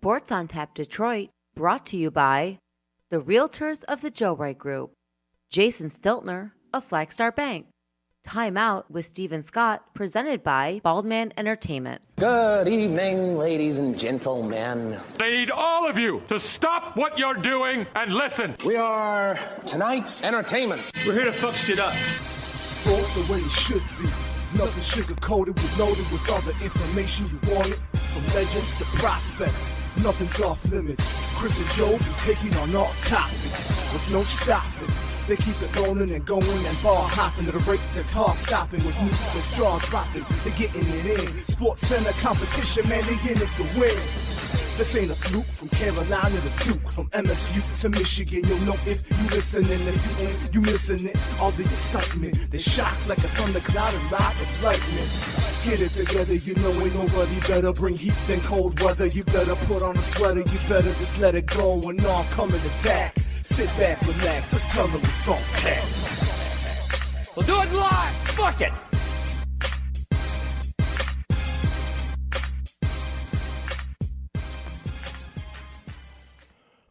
Sports on Tap Detroit, brought to you by the Realtors of the Joe Wright Group, Jason Stiltner of Flagstar Bank, Time Out with Steven Scott, presented by Baldman Entertainment. Good evening, ladies and gentlemen. I need all of you to stop what you're doing and listen. We are tonight's entertainment. We're here to fuck shit up. Sports the way it should be. Nothing sugar-coated, we loaded with all the information you wanted. From legends to prospects, nothing's off limits. Chris and Joe be taking on all topics with no stopping. They keep it rolling and going and ball hopping at a rate that's hard stopping. With news that's jaw dropping, they're getting it in. Sports Center competition, man, they in it to win. This ain't a fluke, from Carolina to Duke, from MSU to Michigan. You'll know if you listening, if you ain't, you missing it. All the excitement, they shock like a thundercloud and ride with lightning. Get it together, you know ain't nobody better. Bring heat than cold weather. You better put on a sweater, you better just let it go and all come and attack. Sit back, relax, let's tell them it's on tap. We'll do it live. Fuck it.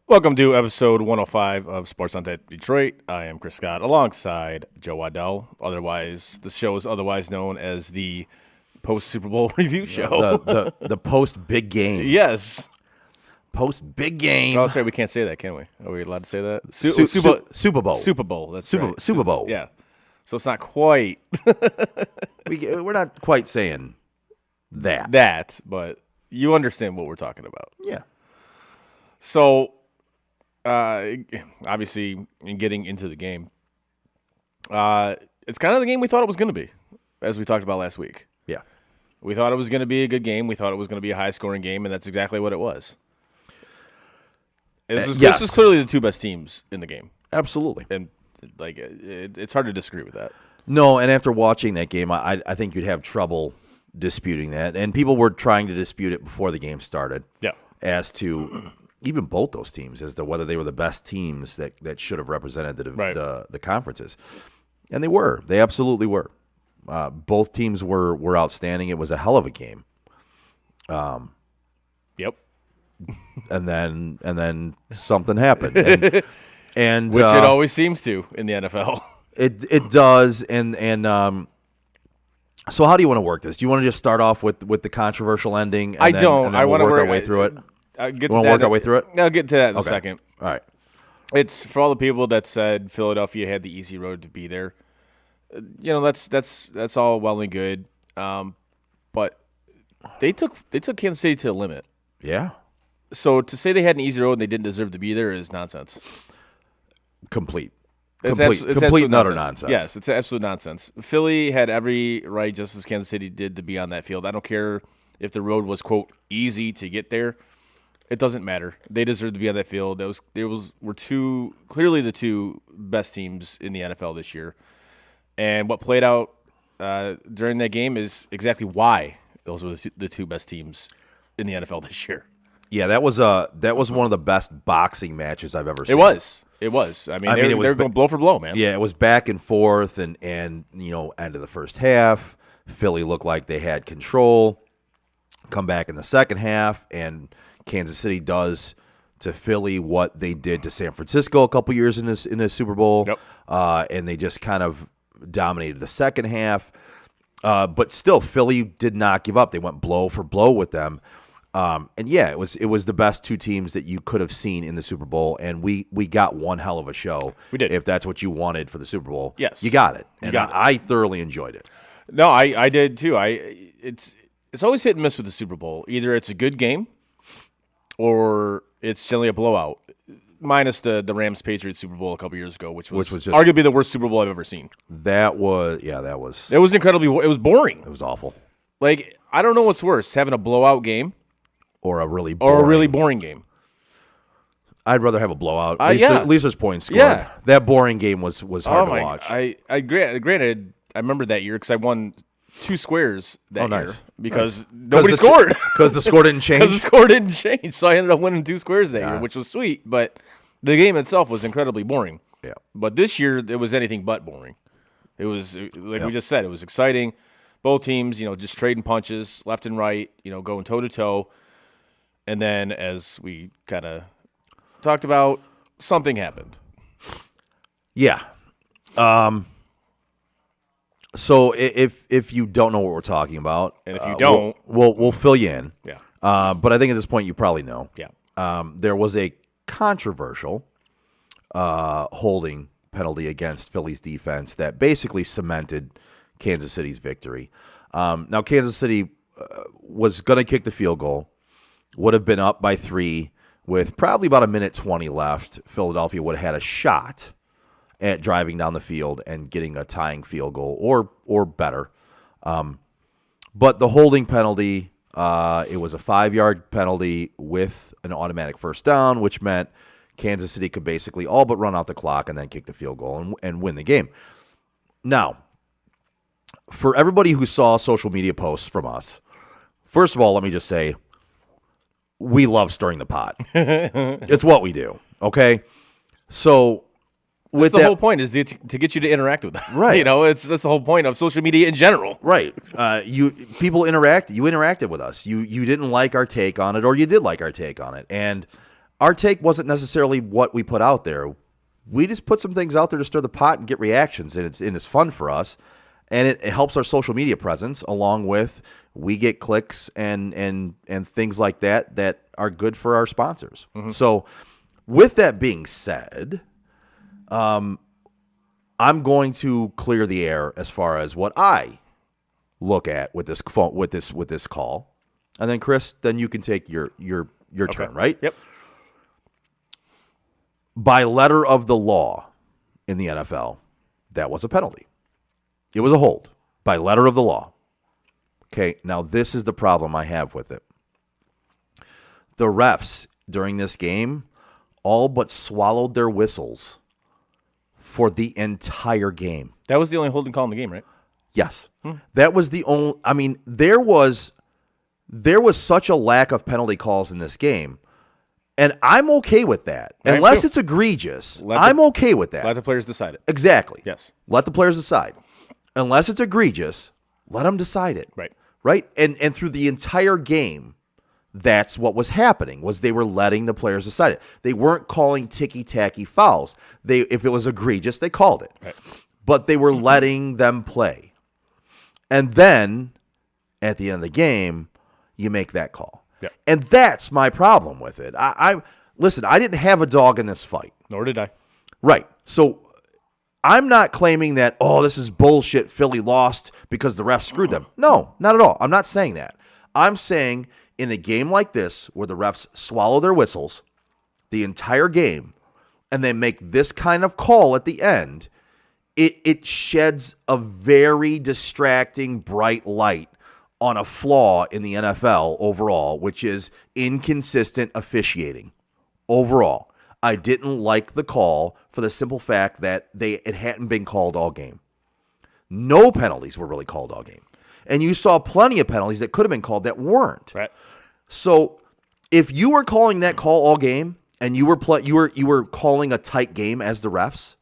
Welcome to episode 105 of Sports on Tap Detroit. I am Chris Scott alongside Joe Waddell. The show is otherwise known as the post-Super Bowl review show. The post-big game. Yes. Post-big game. Oh, sorry, we can't say that, can we? Are we allowed to say that? Super Bowl. Super Bowl, that's right. Super Bowl. Yeah. So it's not quite We're not quite saying that. that, but you understand what we're talking about. Yeah. So, obviously, in getting into the game, it's kind of the game we thought it was going to be, as we talked about last week. Yeah. We thought it was going to be a good game. We thought it was going to be a high-scoring game, and that's exactly what it was. This is clearly the two best teams in the game, Absolutely. and it's hard to disagree with that. No, and after watching that game, I think you'd have trouble disputing that. And people were trying to dispute it before the game started. Yeah. As to even both those teams, as to whether they were the best teams that should have represented the conferences. And they were. They absolutely were. Both teams were outstanding. It was a hell of a game. Yep. And then something happened. And Which it always seems to in the NFL. It does. And so how do you want to work this? Do you want to just start off with the controversial ending? And I then, don't. And then I we'll want to work our way through it. Get Want to work our way through it? I'll get to that in a Okay. second. All right. It's for all the people that said Philadelphia had the easy road to be there. That's all well and good. But they took Kansas City to the limit. Yeah. So to say they had an easy road and they didn't deserve to be there is nonsense. Complete It's and absolute utter nonsense. Yes, it's absolute nonsense. Philly had every right, just as Kansas City did, to be on that field. I don't care if the road was, quote, easy to get there. It doesn't matter. They deserve to be on that field. Were clearly the two best teams in the NFL this year. And what played out during that game is exactly why those were the two best teams in the NFL this year. Yeah, that was one of the best boxing matches I've ever seen. It was. I mean, they were going blow for blow, man. Yeah, it was back and forth, and end of the first half, Philly looked like they had control. Come back in the second half, and Kansas City does to Philly what they did to San Francisco a couple years in this Super Bowl. Yep. And they just kind of dominated the second half. But still, Philly did not give up. They went blow for blow with them. And yeah, it was the best two teams that you could have seen in the Super Bowl, and we got one hell of a show. We did. If that's what you wanted for the Super Bowl. Yes. You got it. And got it. I thoroughly enjoyed it. No, I did too. It's always hit and miss with the Super Bowl. Either it's a good game or it's generally a blowout. Minus the Rams-Patriots Super Bowl a couple years ago, which was just arguably the worst Super Bowl I've ever seen. That was. It was incredibly. It was boring. It was awful. Like, I don't know what's worse, having a blowout game Or a really boring game. I'd rather have a blowout. Yeah. At least there's points scored. Yeah. That boring game was hard to watch. Granted, I remember that year because I won 2 squares that nice. year because Nice. nobody scored. Because the score didn't change. Because the score didn't change, so I ended up winning 2 squares that Yeah. year, which was sweet. But the game itself was incredibly boring. Yeah. But this year, it was anything but boring. It was, like we just said, it was exciting. Both teams, just trading punches left and right, going toe-to-toe. And then, as we kind of talked about, something happened. Yeah. So if you don't know what we're talking about, And if you don't, we'll fill you in. Yeah. But I think at this point you probably know. Yeah. There was a controversial holding penalty against Philly's defense that basically cemented Kansas City's victory. Now, Kansas City was going to kick the field goal, would have been up by 3 with probably about 1:20 left. Philadelphia would have had a shot at driving down the field and getting a tying field goal or better. But the holding penalty, it was a 5-yard penalty with an automatic first down, which meant Kansas City could basically all but run out the clock and then kick the field goal and win the game. Now, for everybody who saw social media posts from us, first of all, let me just say, we love stirring the pot. It's what we do, okay? So with The whole point is to get you to interact with them. Right. That's the whole point of social media in general. Right. People interact. You interacted with us. You didn't like our take on it, or you did like our take on it. And our take wasn't necessarily what we put out there. We just put some things out there to stir the pot and get reactions, and it's fun for us. And it helps our social media presence, along with we get clicks and things like that are good for our sponsors. Mm-hmm. So with that being said, I'm going to clear the air as far as what I look at with this call, and then Chris, then you can take your turn, right? Yep. By letter of the law in the NFL, that was a penalty. It was a hold by letter of the law. Okay, now this is the problem I have with it. The refs during this game all but swallowed their whistles for the entire game. That was the only holding call in the game, right? Yes. That was the only, I mean, there was such a lack of penalty calls in this game, and I'm okay with that. Unless it's egregious, I'm okay with that. Let the players decide it. Exactly. Yes. Let the players decide. Unless it's egregious, let them decide it. Right. Right? And through the entire game, that's what was happening, was they were letting the players decide it. They weren't calling ticky-tacky fouls. If it was egregious, they called it. Right. But they were letting them play. And then, at the end of the game, you make that call. Yeah. And that's my problem with it. Listen, I didn't have a dog in this fight. Nor did I. Right. So I'm not claiming that, this is bullshit, Philly lost because the refs screwed them. No, not at all. I'm not saying that. I'm saying in a game like this where the refs swallow their whistles the entire game and they make this kind of call at the end, it sheds a very distracting bright light on a flaw in the NFL overall, which is inconsistent officiating. Overall, I didn't like the call for the simple fact that it hadn't been called all game. No penalties were really called all game. And you saw plenty of penalties that could have been called that weren't. Right. So if you were calling that call all game and you were calling a tight game as the refs,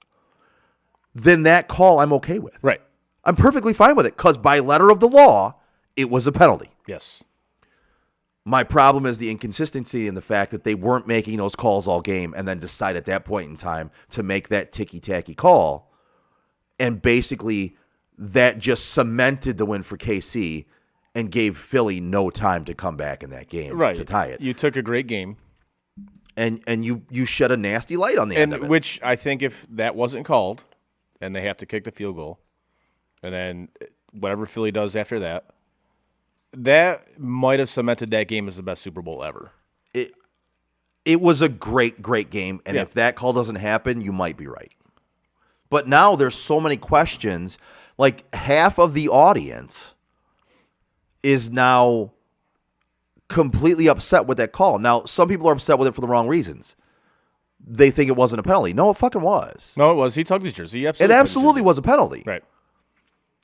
then that call I'm okay with. Right. I'm perfectly fine with it because by letter of the law, it was a penalty. Yes. My problem is the inconsistency in the fact that they weren't making those calls all game and then decide at that point in time to make that ticky-tacky call. And basically, that just cemented the win for KC and gave Philly no time to come back in that game to tie it. You took a great game. And you shed a nasty light on the end of it. Which I think if that wasn't called and they have to kick the field goal, and then whatever Philly does after that, that might have cemented that game as the best Super Bowl ever. It was a great, great game, and if that call doesn't happen, you might be right. But now there's so many questions. Like half of the audience is now completely upset with that call. Now, some people are upset with it for the wrong reasons. They think it wasn't a penalty. No, it fucking was. No, it was. He tugged his jersey. It absolutely was a penalty. Right.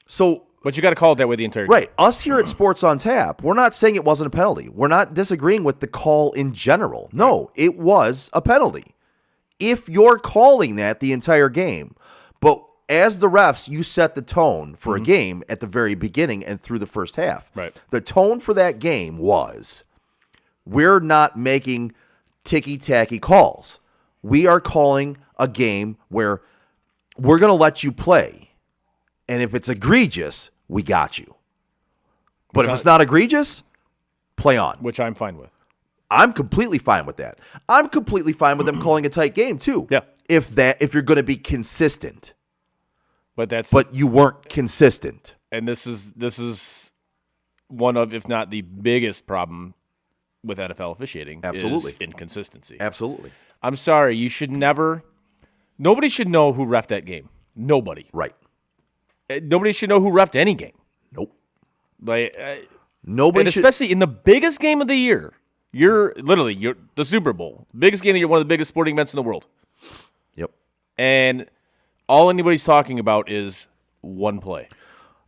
So, but you got to call it that way the entire game. Right. Us here at Sports on Tap, we're not saying it wasn't a penalty. We're not disagreeing with the call in general. No, it was a penalty. If you're calling that the entire game, but as the refs, you set the tone for a game at the very beginning and through the first half. Right. The tone for that game was, We're not making ticky-tacky calls. We are calling a game where we're going to let you play. And if it's egregious, we got you. But if it's not egregious, play on. Which I'm fine with. I'm completely fine with that. I'm completely fine with them calling a tight game too. Yeah. If you're going to be consistent. But you weren't consistent. And this is one of, if not the biggest problem with NFL officiating. Absolutely. Is inconsistency. Absolutely. I'm sorry. Nobody should know who reffed that game. Nobody. Right. Nobody should know who reffed any game. Nope. Like, Nobody and should. especially in the biggest game of the year. You're the Super Bowl. Biggest game of the year, one of the biggest sporting events in the world. Yep. And all anybody's talking about is one play.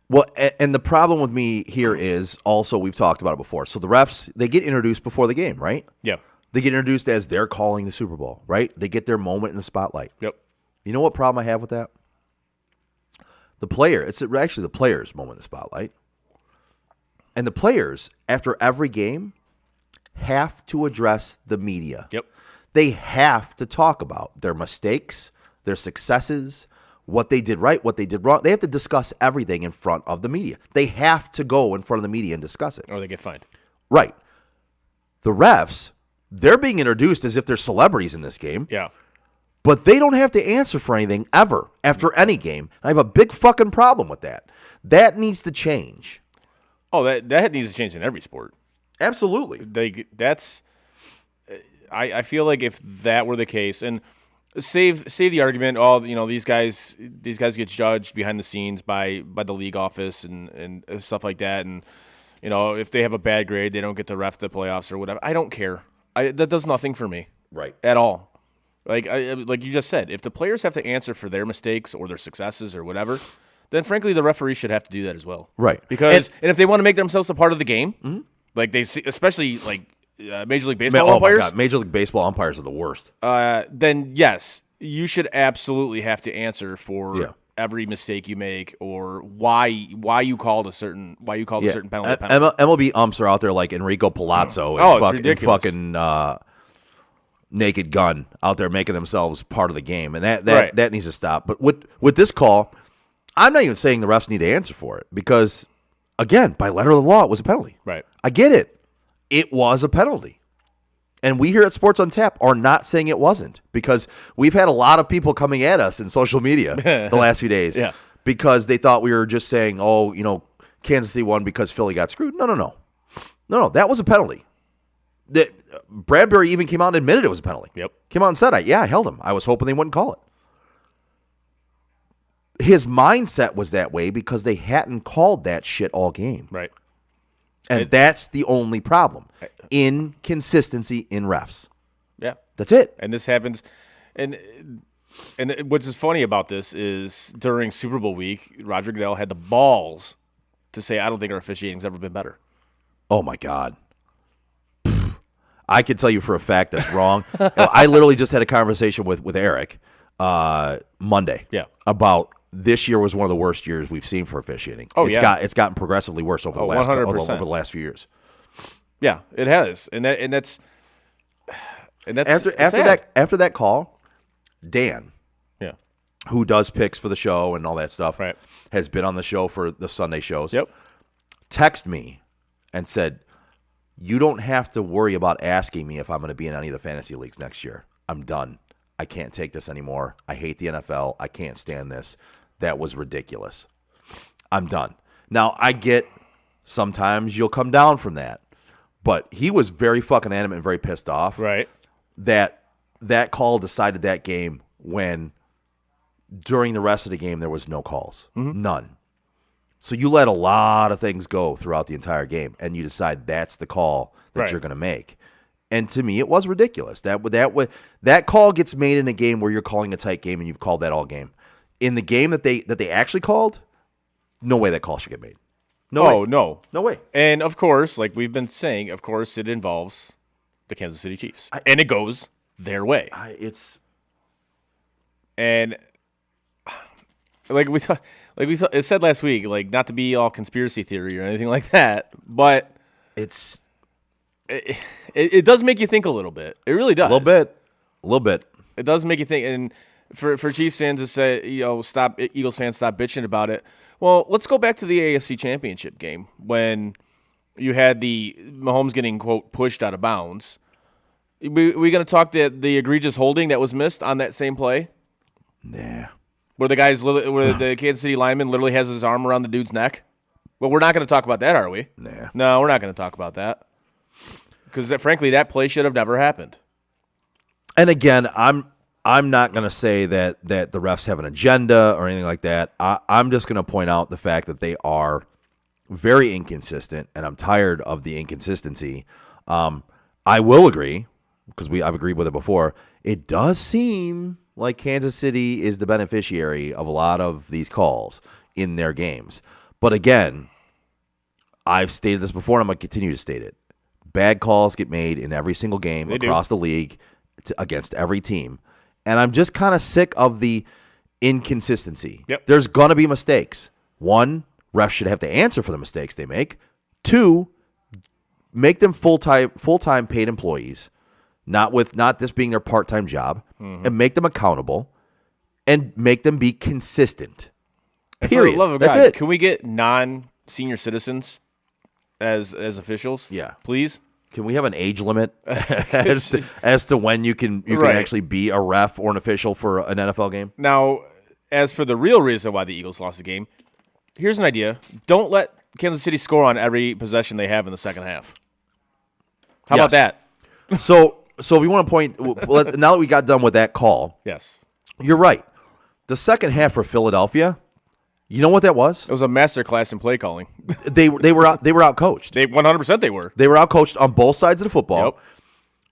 Well, and the problem with me here is also, we've talked about it before. So the refs, they get introduced before the game, right? Yeah. They get introduced as they're calling the Super Bowl, right? They get their moment in the spotlight. Yep. You know what problem I have with that? It's actually the players' moment in the spotlight. And the players, after every game, have to address the media. Yep. They have to talk about their mistakes, their successes, what they did right, what they did wrong. They have to discuss everything in front of the media. They have to go in front of the media and discuss it. Or they get fined. Right. The refs, they're being introduced as if they're celebrities in this game. Yeah. But they don't have to answer for anything ever after any game. I have a big fucking problem with that. That needs to change. Oh, that needs to change in every sport. Absolutely. I feel like if that were the case, and save the argument, all these guys get judged behind the scenes by the league office and stuff like that, and if they have a bad grade, they don't get to ref the playoffs or whatever. I don't care. That does nothing for me. Right. At all. Like you just said, if the players have to answer for their mistakes or their successes or whatever, then frankly the referee should have to do that as well. Right. Because and if they want to make themselves a part of the game, like they see, especially like Major League Baseball Oh umpires, my God. Major League Baseball umpires are the worst. then yes, you should absolutely have to answer for Yeah. every mistake you make or why you called a certain certain penalty. MLB umps are out there like Enrico Palazzo Oh, it's and ridiculous. fucking Naked Gun out there making themselves part of the game, and that Right. that needs to stop. But with this call, I'm not even saying the refs need to answer for it because, again, by letter of the law, it was a penalty. Right. I get it. It was a penalty. And we here at Sports on Tap are not saying it wasn't because we've had a lot of people coming at us in social media the last few days Yeah. because they thought we were just saying, Kansas City won because Philly got screwed. No, that was a penalty. Bradbury even came out and admitted it was a penalty. Yep. Came out and said, I held him. I was hoping they wouldn't call it. His mindset was that way because they hadn't called that shit all game. Right. And that's the only problem. Inconsistency in refs. Yeah. That's it. And this happens, and what's funny about this is during Super Bowl week, Roger Goodell had the balls to say, "I don't think our officiating's ever been better." Oh, my God. I can tell you for a fact that's wrong. I literally just had a conversation with Eric Monday about this year was one of the worst years we've seen for officiating. Oh, it's gotten progressively worse over the last 100%. over the last few years. Yeah, it has, and that's after that call, Dan, yeah, who does picks for the show and all that stuff, right, has been on the show for the Sunday shows. Yep, text me and said, "You don't have to worry about asking me if I'm going to be in any of the fantasy leagues next year. I'm done. I can't take this anymore. I hate the NFL. I can't stand this. That was ridiculous. I'm done." Now, I get sometimes you'll come down from that, but he was very fucking adamant and very pissed off. right. That call decided that game when during the rest of the game there was no calls. None. So you let a lot of things go throughout the entire game, and you decide that's the call that Right. you're going to make. And to me, it was ridiculous. That call gets made in a game where you're calling a tight game, and you've called that all game. In the game that they actually called, no way that call should get made. No way. No way. And of course, like we've been saying, of course it involves the Kansas City Chiefs, and it goes their way. And it said last week, like not to be all conspiracy theory or anything like that, but it's it does make you think a little bit. It really does. A little bit. It does make you think. And for Chiefs fans to say, stop, Eagles fans, stop bitching about it. Well, let's go back to the AFC Championship game when you had the Mahomes getting, quote, pushed out of bounds. We going to talk the egregious holding that was missed on that same play? Nah. Where the Kansas City lineman literally has his arm around the dude's neck? Well, we're not going to talk about that, are we? Nah. No, we're not going to talk about that. Because, frankly, that play should have never happened. And again, I'm not going to say that the refs have an agenda or anything like that. I'm just going to point out the fact that they are very inconsistent, and I'm tired of the inconsistency. I will agree, because I've agreed with it before, it does seem like Kansas City is the beneficiary of a lot of these calls in their games. But again, I've stated this before, and I'm going to continue to state it. Bad calls get made in every single game across the league against every team. And I'm just kind of sick of the inconsistency. Yep. There's going to be mistakes. One, refs should have to answer for the mistakes they make. Two, make them full-time paid employees, not this being their part-time job, and make them accountable and make them be consistent. Period. For the love of That's God, it. Can we get non-senior citizens as officials? Yeah. Please? Can we have an age limit as to when you can Right. actually be a ref or an official for an NFL game? Now, as for the real reason why the Eagles lost the game, here's an idea. Don't let Kansas City score on every possession they have in the second half. How about that? So if you want to point, now that we got done with that call, Yes. you're right. The second half for Philadelphia, you know what that was? It was a masterclass in play calling. They were out coached. 100% they were. They were out coached on both sides of the football.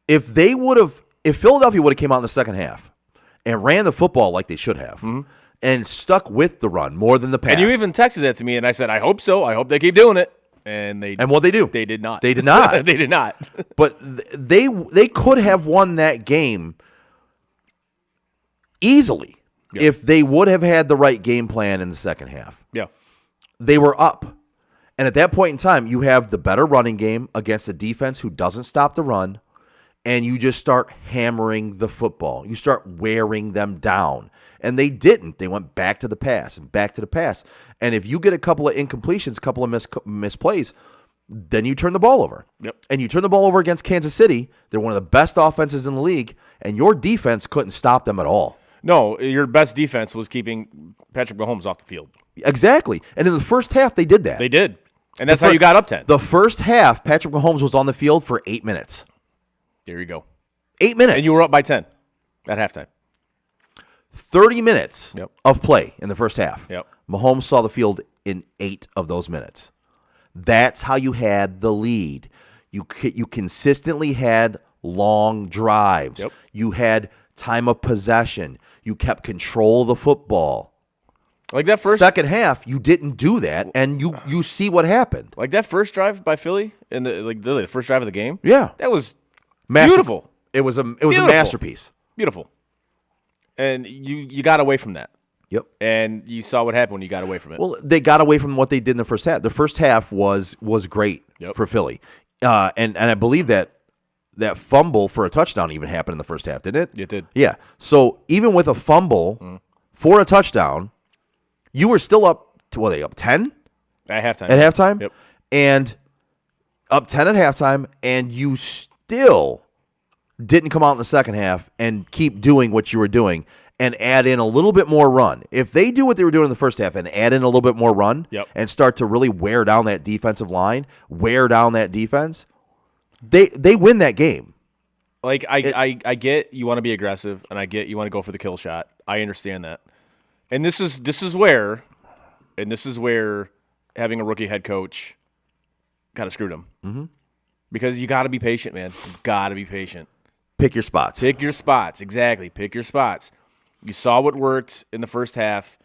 Yep. If Philadelphia would have came out in the second half and ran the football like they should have and stuck with the run more than the pass. And you even texted that to me, and I said, I hope so. I hope they keep doing it. And what they do? They did not. They did not. They did not. But they could have won that game easily if they would have had the right game plan in the second half. Yeah. They were up. And at that point in time, you have the better running game against a defense who doesn't stop the run, and you just start hammering the football. You start wearing them down. And they didn't. They went back to the pass and back to the pass. And if you get a couple of incompletions, a couple of misplays, then you turn the ball over. Yep. And you turn the ball over against Kansas City. They're one of the best offenses in the league, and your defense couldn't stop them at all. No, your best defense was keeping Patrick Mahomes off the field. Exactly. And in the first half, they did that. They did. And that's how you got up 10. The first half, Patrick Mahomes was on the field for 8 minutes. There you go. 8 minutes. And you were up by 10 at halftime. 30 minutes Yep. of play in the first half. Yep. Mahomes saw the field in 8 of those minutes. That's how you had the lead. You consistently had long drives. Yep. You had time of possession. You kept control of the football. Like that first Second half, you didn't do that, and you see what happened. Like that first drive by Philly in literally the first drive of the game. Yeah. That was Master- beautiful. It was a Beautiful. masterpiece. Beautiful. And you got away from that. Yep. And you saw what happened when you got away from it. Well, they got away from what they did in the first half. The first half was great Yep. for Philly, and I believe that fumble for a touchdown even happened in the first half, didn't it? It did. Yeah. So even with a fumble for a touchdown, you were still up to what? Are they up 10 At halftime. at halftime? Yep. And up 10 at halftime, and you still didn't come out in the second half and keep doing what you were doing and add in a little bit more run. If they do what they were doing in the first half and add in a little bit more run Yep. and start to really wear down that defensive line, wear down that defense, they win that game. Like I get you want to be aggressive, and I get you want to go for the kill shot. I understand that. And this is where having a rookie head coach kind of screwed him. Mm-hmm. Because you got to be patient, man. You got to be patient. Pick your spots. Pick your spots. Exactly. Pick your spots. You saw what worked in the first half,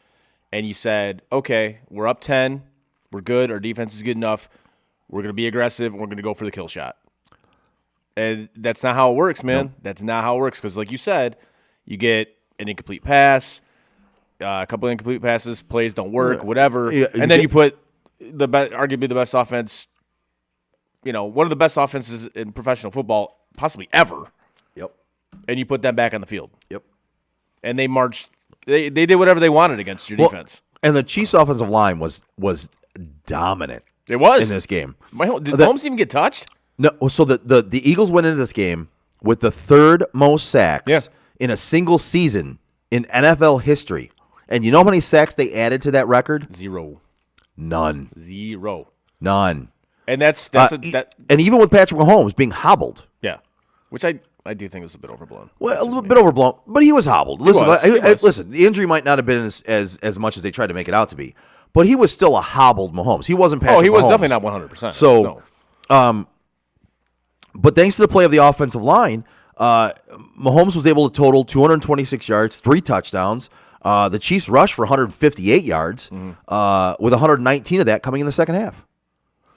and you said, okay, we're up 10. We're good. Our defense is good enough. We're going to be aggressive, and we're going to go for the kill shot. And that's not how it works, man. Nope. That's not how it works because, like you said, you get an incomplete pass, a couple of incomplete passes, plays don't work, whatever, Yeah, and then you put arguably the best offense one of the best offenses in professional football, possibly ever, Yep. and you put them back on the field. Yep. And they marched. They did whatever they wanted against your defense. And the Chiefs' offensive line was dominant It was in this game. Did Mahomes even get touched? No, so the Eagles went into this game with the third most sacks in a single season in NFL history. And you know how many sacks they added to that record? 0. None. 0. None. And that's and even with Patrick Mahomes being hobbled. yeah, which I do think was a bit overblown. Well, a little bit overblown, but he was hobbled. Listen, He was. listen, the injury might not have been as much as they tried to make it out to be, but he was still a hobbled Mahomes. He wasn't Patrick Mahomes. He was definitely not 100%. So, no. But thanks to the play of the offensive line, Mahomes was able to total 226 yards, 3 touchdowns. The Chiefs rushed for 158 yards, with 119 of that coming in the second half.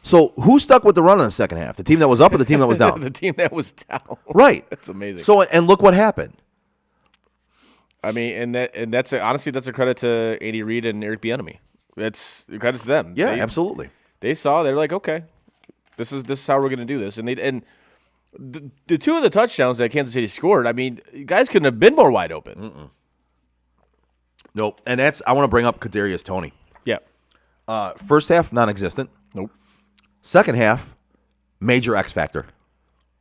So who stuck with the run in the second half? The team that was up or the team that was down? The team that was down. Right. That's amazing. So and look what happened. I mean, that's honestly that's a credit to Andy Reid and Eric Bieniemy. That's a credit to them. Yeah, absolutely. They saw, they're like, okay, this is how we're going to do this, and the 2 of the touchdowns that Kansas City scored, I mean, guys couldn't have been more wide open. Nope. And I want to bring up Kadarius Toney. Yeah. First half, non-existent. Nope. Second half, major X factor.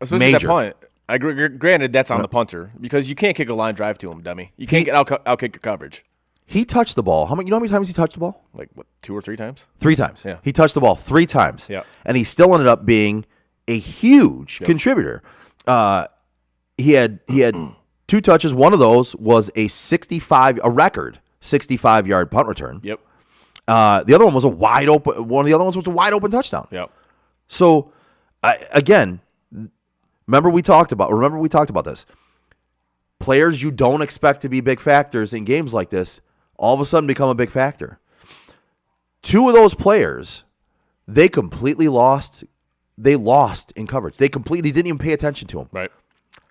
Especially Major. that punt. Granted, that's on the punter because you can't kick a line drive to him, dummy. You can't out kick your coverage. He touched the ball. You know how many times he touched the ball? Like, what, 2 or 3 times? 3 times. Yeah. He touched the ball 3 times. Yeah. And he still ended up being a huge contributor. He had 2 touches. One of those was a record 65-yard punt return. Yep. The other one was a wide open. One of the other ones was a wide open touchdown. Yep. So, again, remember we talked about this. Players you don't expect to be big factors in games like this all of a sudden become a big factor. 2 of those players, they completely lost. They lost in coverage. They completely didn't even pay attention to him. Right.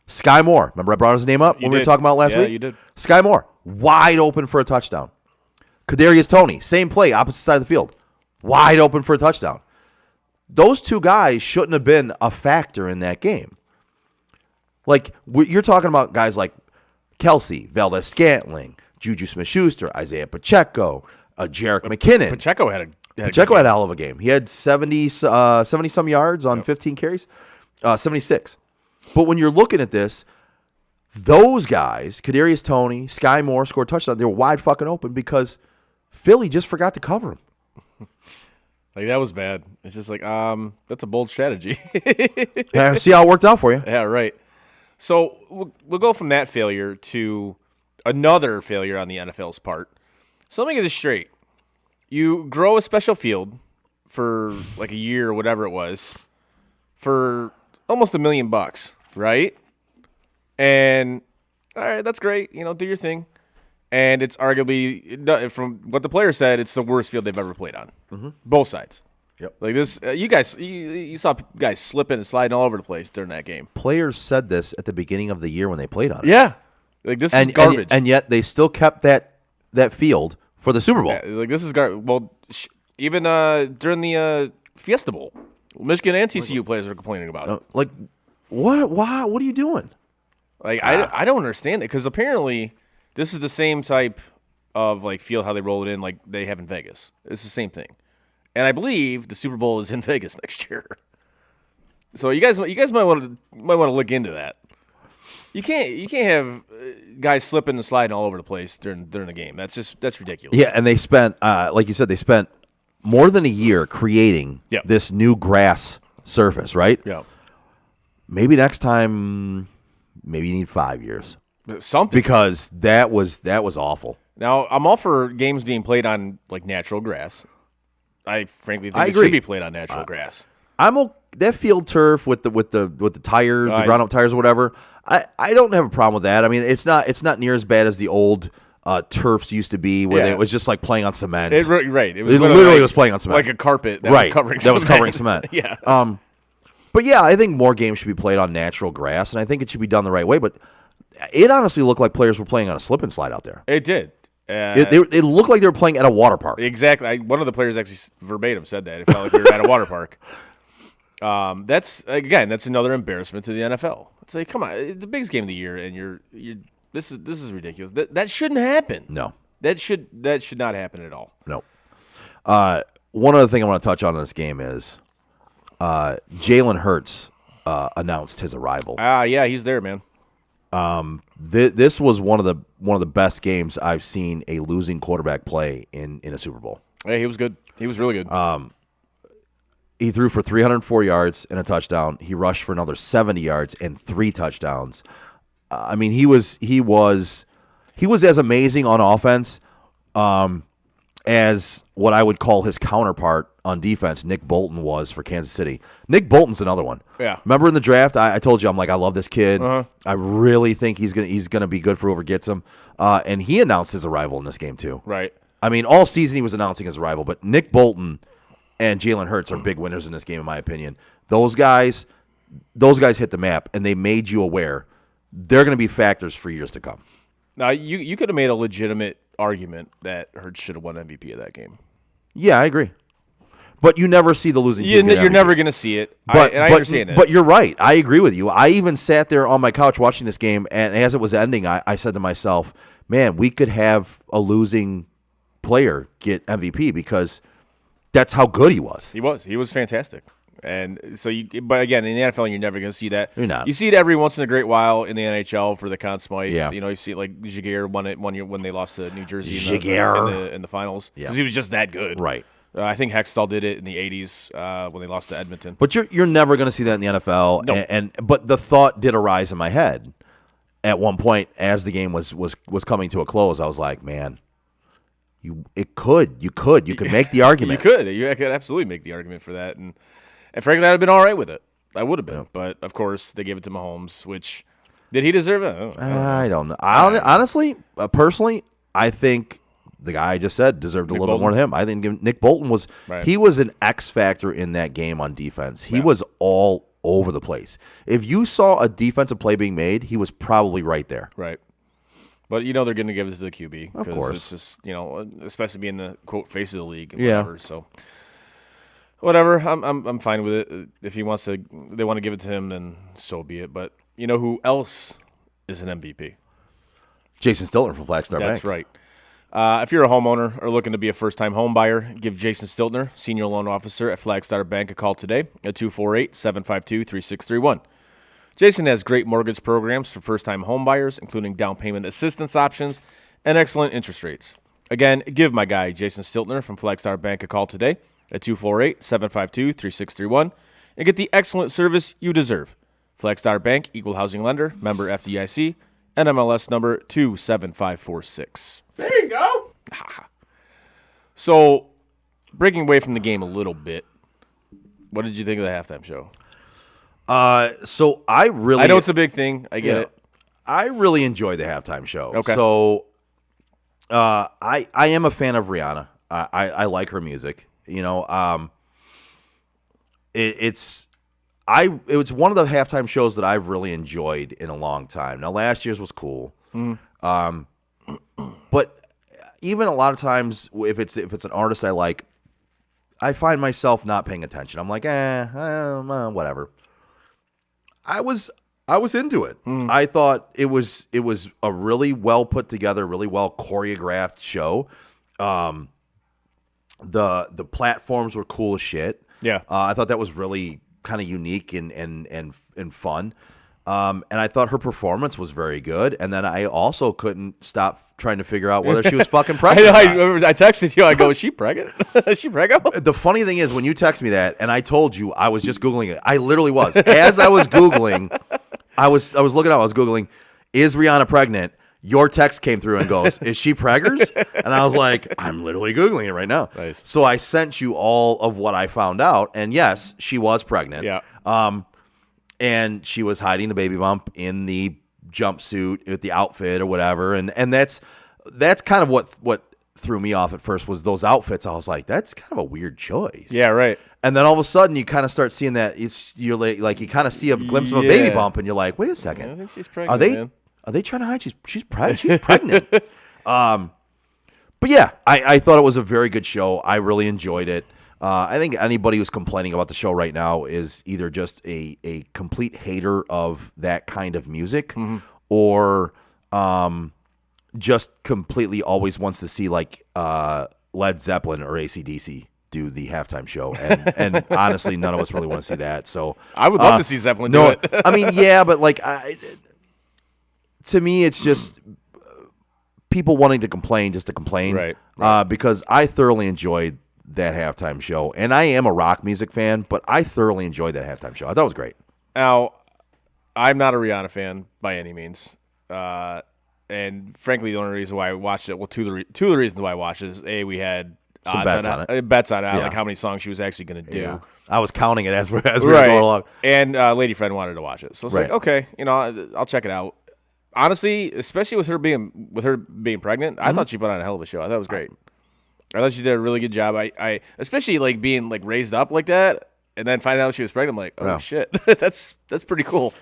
Sky Moore, remember I brought his name up when we were talking about last week? Yeah, you did. Sky Moore, wide open for a touchdown. Kadarius Toney, same play, opposite side of the field, wide open for a touchdown. Those 2 guys shouldn't have been a factor in that game. Like, you're talking about guys like Kelsey, Valdez-Scantling, Juju Smith-Schuster, Isaiah Pacheco, Jerick McKinnon. Pacheco had a hell of a game. He had 70-some yards on 15 carries, 76. But when you're looking at this, those guys, Kadarius Toney, Sky Moore, scored touchdowns. They were wide fucking open because Philly just forgot to cover him. Like, that was bad. It's just like, that's a bold strategy. Yeah, see how it worked out for you. Yeah, right. So we'll go from that failure to another failure on the NFL's part. So let me get this straight. You grow a special field for like a year or whatever it was for almost $1 million, right? And all right, that's great. Do your thing. And it's arguably, from what the player said, it's the worst field they've ever played on. Mm-hmm. Both sides. Yep. Like this, you saw guys slipping and sliding all over the place during that game. Players said this at the beginning of the year when they played on it. Yeah. Like, this is garbage. And yet they still kept that field for the Super Bowl. Yeah, like, this is garbage. Well, even during the Fiesta Bowl, Michigan and TCU players were complaining about it. Like, what? Why? What are you doing? Like, I don't understand it because apparently this is the same type of like field how they roll it in like they have in Vegas. It's the same thing, and I believe the Super Bowl is in Vegas next year. So you guys might want to look into that. You can't have guys slipping and sliding all over the place during the game. That's ridiculous. Yeah, and they spent, like you said, more than a year creating this new grass surface, right? Yeah. Maybe next time, maybe you need 5 years. Something, because that was awful. Now, I'm all for games being played on like natural grass. I frankly think it agree. should be played on natural grass. That field turf with the tires, the ground up tires or whatever. I don't have a problem with that. I mean, it's not near as bad as the old turfs used to be, where it was just like playing on cement. Right. It was literally was playing on cement, like a carpet that was covering cement. was covering cement. Yeah. But yeah, I think more games should be played on natural grass, and I think it should be done the right way. But it honestly looked like players were playing on a slip and slide out there. It did. It looked like they were playing at a water park. Exactly. One of the players actually verbatim said that. It felt like we were at a water park. That's another embarrassment to the NFL. It's like, come on, it's the biggest game of the year, and this is ridiculous. That shouldn't happen. No. That should not happen at all. No. One other thing I want to touch on in this game is Jalen Hurts announced his arrival. Yeah, he's there, man. This was one of the best games I've seen a losing quarterback play in a Super Bowl. Hey, he was good. He was really good. He threw for 304 yards and a touchdown. He rushed for another 70 yards and 3 touchdowns. I mean, he was as amazing on offense as what I would call his counterpart on defense, Nick Bolton, was for Kansas City. Nick Bolton's another one. Yeah. Remember in the draft, I told you, I'm like, I love this kid. Uh-huh. I really think he's gonna be good for whoever gets him. And he announced his arrival in this game too. Right. I mean, all season he was announcing his arrival, but Nick Bolton and Jalen Hurts are big winners in this game, in my opinion. Those guys hit the map, and they made you aware they're going to be factors for years to come. Now, you could have made a legitimate argument that Hurts should have won MVP of that game. Yeah, I agree. But you never see the losing team. You're never going to see it. I understand that. But you're right. I agree with you. I even sat there on my couch watching this game, and as it was ending, I said to myself, man, we could have a losing player get MVP because that's how good he was. He was fantastic. And so, but again, in the NFL, you're never going to see that. You're not. You see it every once in a great while in the NHL for the Conn Smythe. Yeah. You see it like Jaguar won it 1 year when they lost to New Jersey in the finals. Yeah. Because he was just that good. Right. I think Hextall did it in the 80s when they lost to Edmonton. But you're never going to see that in the NFL. No. But the thought did arise in my head at one point as the game was coming to a close. I was like, man, you could make the argument. You could absolutely make the argument for that. And frankly, I'd have been all right with it. I would have been. Yeah. But, of course, they gave it to Mahomes, which – did he deserve it? I don't know. Honestly, personally, I think the guy I just said deserved a little bit more than him. I think Nick Bolton was – he was an X factor in that game on defense. He was all over the place. If you saw a defensive play being made, he was probably right there. Right. But, they're going to give it to the QB. Of course. It's just, especially being the, quote, face of the league and yeah. whatever. So – whatever, I'm fine with it. If they want to give it to him, then so be it. But you know who else is an MVP? Jason Stiltner from Flagstar Bank. That's right. If you're a homeowner or looking to be a first-time home buyer, give Jason Stiltner, Senior Loan Officer at Flagstar Bank, a call today at 248-752-3631. Jason has great mortgage programs for first-time home buyers, including down payment assistance options and excellent interest rates. Again, give my guy Jason Stiltner from Flagstar Bank a call today at 248-752-3631 and get the excellent service you deserve. Flagstar Bank, Equal Housing Lender, member FDIC, NMLS number 27546. There you go. So, breaking away from the game a little bit, what did you think of the halftime show? So I know it's a big thing. I get it. I really enjoyed the halftime show. Okay. So, I am a fan of Rihanna. I like her music. It was one of the halftime shows that I've really enjoyed in a long time. Now, last year's was cool, but even a lot of times, if it's an artist I like, I find myself not paying attention. I'm like, whatever. I was into it. I thought it was a really well put together, really well choreographed show. The platforms were cool as shit. Yeah. I thought that was really kind of unique and fun. And I thought her performance was very good. And then I also couldn't stop trying to figure out whether she was fucking pregnant. I texted you. I go, is she pregnant? Is she pregnant? The funny thing is, when you text me that, and I told you I was just Googling it. I literally was. As I was Googling, I was looking up. I was Googling, is Rihanna pregnant? Your text came through and goes, is she preggers? And I was like, I'm literally Googling it right now. Nice. So I sent you all of what I found out. And yes, she was pregnant. Yeah. And she was hiding the baby bump in the jumpsuit with the outfit or whatever. And that's kind of what threw me off at first was those outfits. I was like, that's kind of a weird choice. Yeah, right. And then all of a sudden you kind of start seeing that you're like you kind of see a glimpse of a baby bump and you're like, wait a second. I think she's pregnant. Are they trying to hide? She's pregnant. But yeah, I thought it was a very good show. I really enjoyed it. I think anybody who's complaining about the show right now is either just a complete hater of that kind of music, or just completely always wants to see like Led Zeppelin or AC/DC do the halftime show, and honestly, none of us really want to see that. So I would love to see Zeppelin do it. I mean, yeah, but like, to me, it's just people wanting to complain just to complain, right. Because I thoroughly enjoyed that halftime show, and I am a rock music fan, but I thoroughly enjoyed that halftime show. I thought it was great. Now, I'm not a Rihanna fan by any means, and frankly, the only reason why I watched it, well, two of the reasons why I watched it is we had some bets on it. Bets on it, Yeah. like how many songs she was actually going to do. Yeah. I was counting it as we were going along. And Lady Friend wanted to watch it, so it's like, okay, I'll check it out. Honestly, especially with her being pregnant, I thought she put on a hell of a show. I thought it was great. I thought she did a really good job. I especially like being like raised up like that, and then finding out she was pregnant. I'm like, oh shit, that's pretty cool.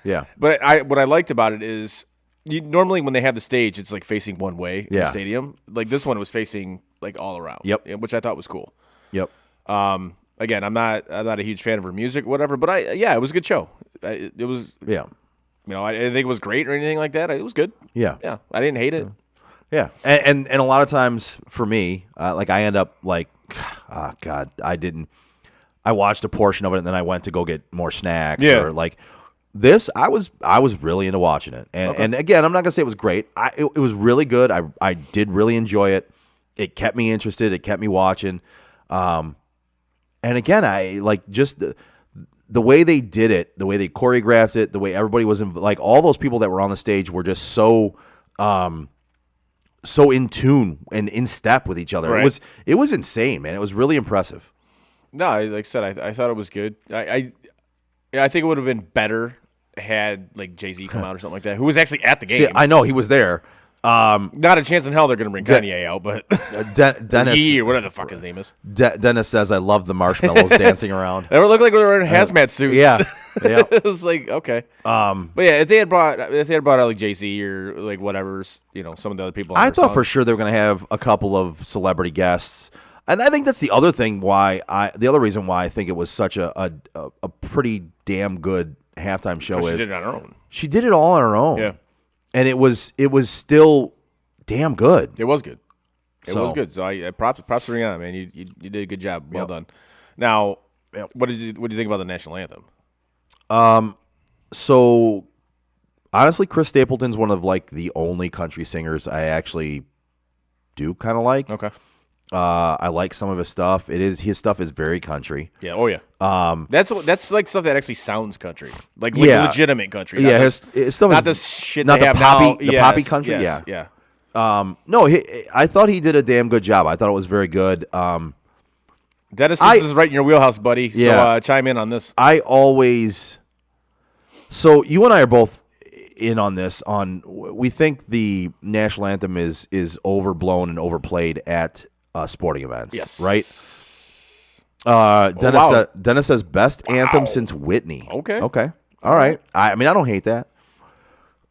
Yeah. But what I liked about it is normally when they have the stage, it's like facing one way in the stadium. Like this one was facing like all around. Yep. Which I thought was cool. Yep. Again, I'm not a huge fan of her music, whatever. But it was a good show. It was. Yeah. I didn't think it was great or anything like that. It was good. Yeah. Yeah. I didn't hate it. Yeah. And a lot of times for me, like I end up like, God, I watched a portion of it and then I went to go get more snacks. Yeah. Or like this, I was really into watching it. And again, I'm not gonna say it was great. It was really good. I did really enjoy it. It kept me interested. It kept me watching. And again, I like just the way they did it, the way they choreographed it, the way everybody was like all those people that were on the stage were just so in tune and in step with each other. Right. It was insane, man. It was really impressive. No, like I said, I thought it was good. I think it would have been better had like Jay-Z come out or something like that, who was actually at the game. See, I know he was there. Not a chance in hell they're going to bring Kanye out, but Dennis, Yee or whatever the fuck his name is. Dennis says, "I love the marshmallows dancing around." They looked like they were in hazmat suits. Yeah. It was like okay. But yeah, if they had brought out like Jay-Z or like whatever, some of the other people. I thought for sure they were going to have a couple of celebrity guests, and I think that's the other thing the other reason why I think it was such a pretty damn good halftime show is she did it on her own. She did it all on her own. Yeah. And it was still damn good. It was good. It was good. So I props to Rihanna, man. You did a good job. Well done. Now, what did you think about the national anthem? So honestly, Chris Stapleton's one of like the only country singers I actually do kind of like. Okay. I like some of his stuff. His stuff is very country. Yeah. Oh yeah. That's like stuff that actually sounds country, like legitimate country. Yeah. His stuff not is this shit. not they the have poppy, now. the poppy country. Yes, yeah. Yeah. No, I thought he did a damn good job. I thought it was very good. Dennis, this is right in your wheelhouse, buddy. Yeah. So chime in on this. So you and I are both in on this. We think the national anthem is overblown and overplayed at sporting events. Yes. Right. Dennis says best anthem since Whitney. Okay. All right. I mean, I don't hate that.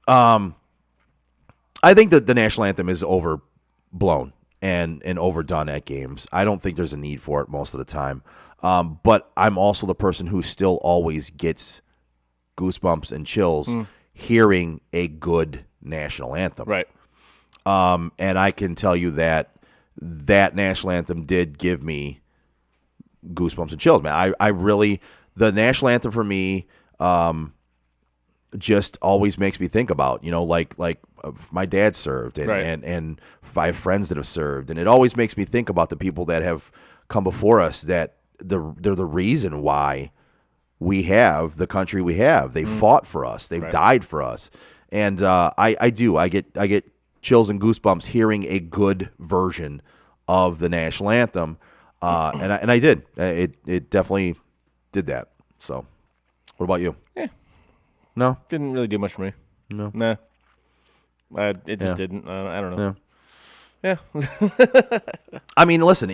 I think that the national anthem is overblown and overdone at games. I don't think there's a need for it most of the time. But I'm also the person who still always gets goosebumps and chills hearing a good national anthem. Right. And I can tell you that national anthem did give me goosebumps and chills, man. I really, the national anthem for me, just always makes me think about, like my dad served and I have friends that have served. And it always makes me think about the people that have come before us, that they're the reason why we have the country we have. They fought for us. They've died for us. And I get chills and goosebumps hearing a good version of the national anthem. And I did. It definitely did that. So what about you? Yeah. No? Didn't really do much for me. No. Nah. It just didn't. I don't know. Yeah. I mean, listen,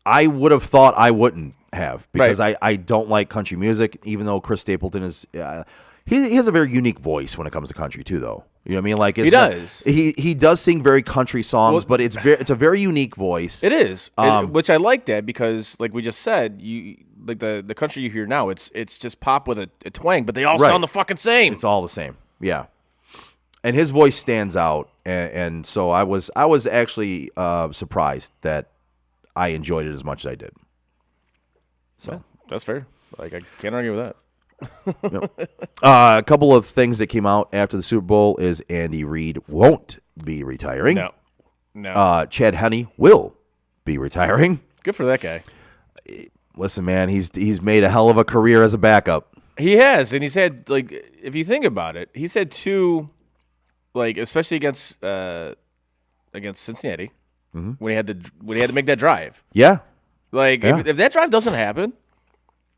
I would have thought I wouldn't have, because I don't like country music, even though Chris Stapleton is he has a very unique voice when it comes to country too, though. You know what I mean? Like He does. He does sing very country songs, Well- but it's a very unique voice. It is, which I like that because, like we just said, you like the country you hear now. It's just pop with a twang, but they all Right. sound the fucking same. It's all the same. Yeah. And his voice stands out, and so I was actually surprised that I enjoyed it as much as I did. So That's fair. Like I can't argue with that. a couple of things that came out after the Super Bowl is Andy Reid won't be retiring. No. Chad Henne will be retiring. Good for that guy. Listen, man, he's made a hell of a career as a backup. He has, and he's had like if you think about it, he's had two, like especially against Cincinnati when he had to make that drive. Yeah. Like Yeah. if that drive doesn't happen,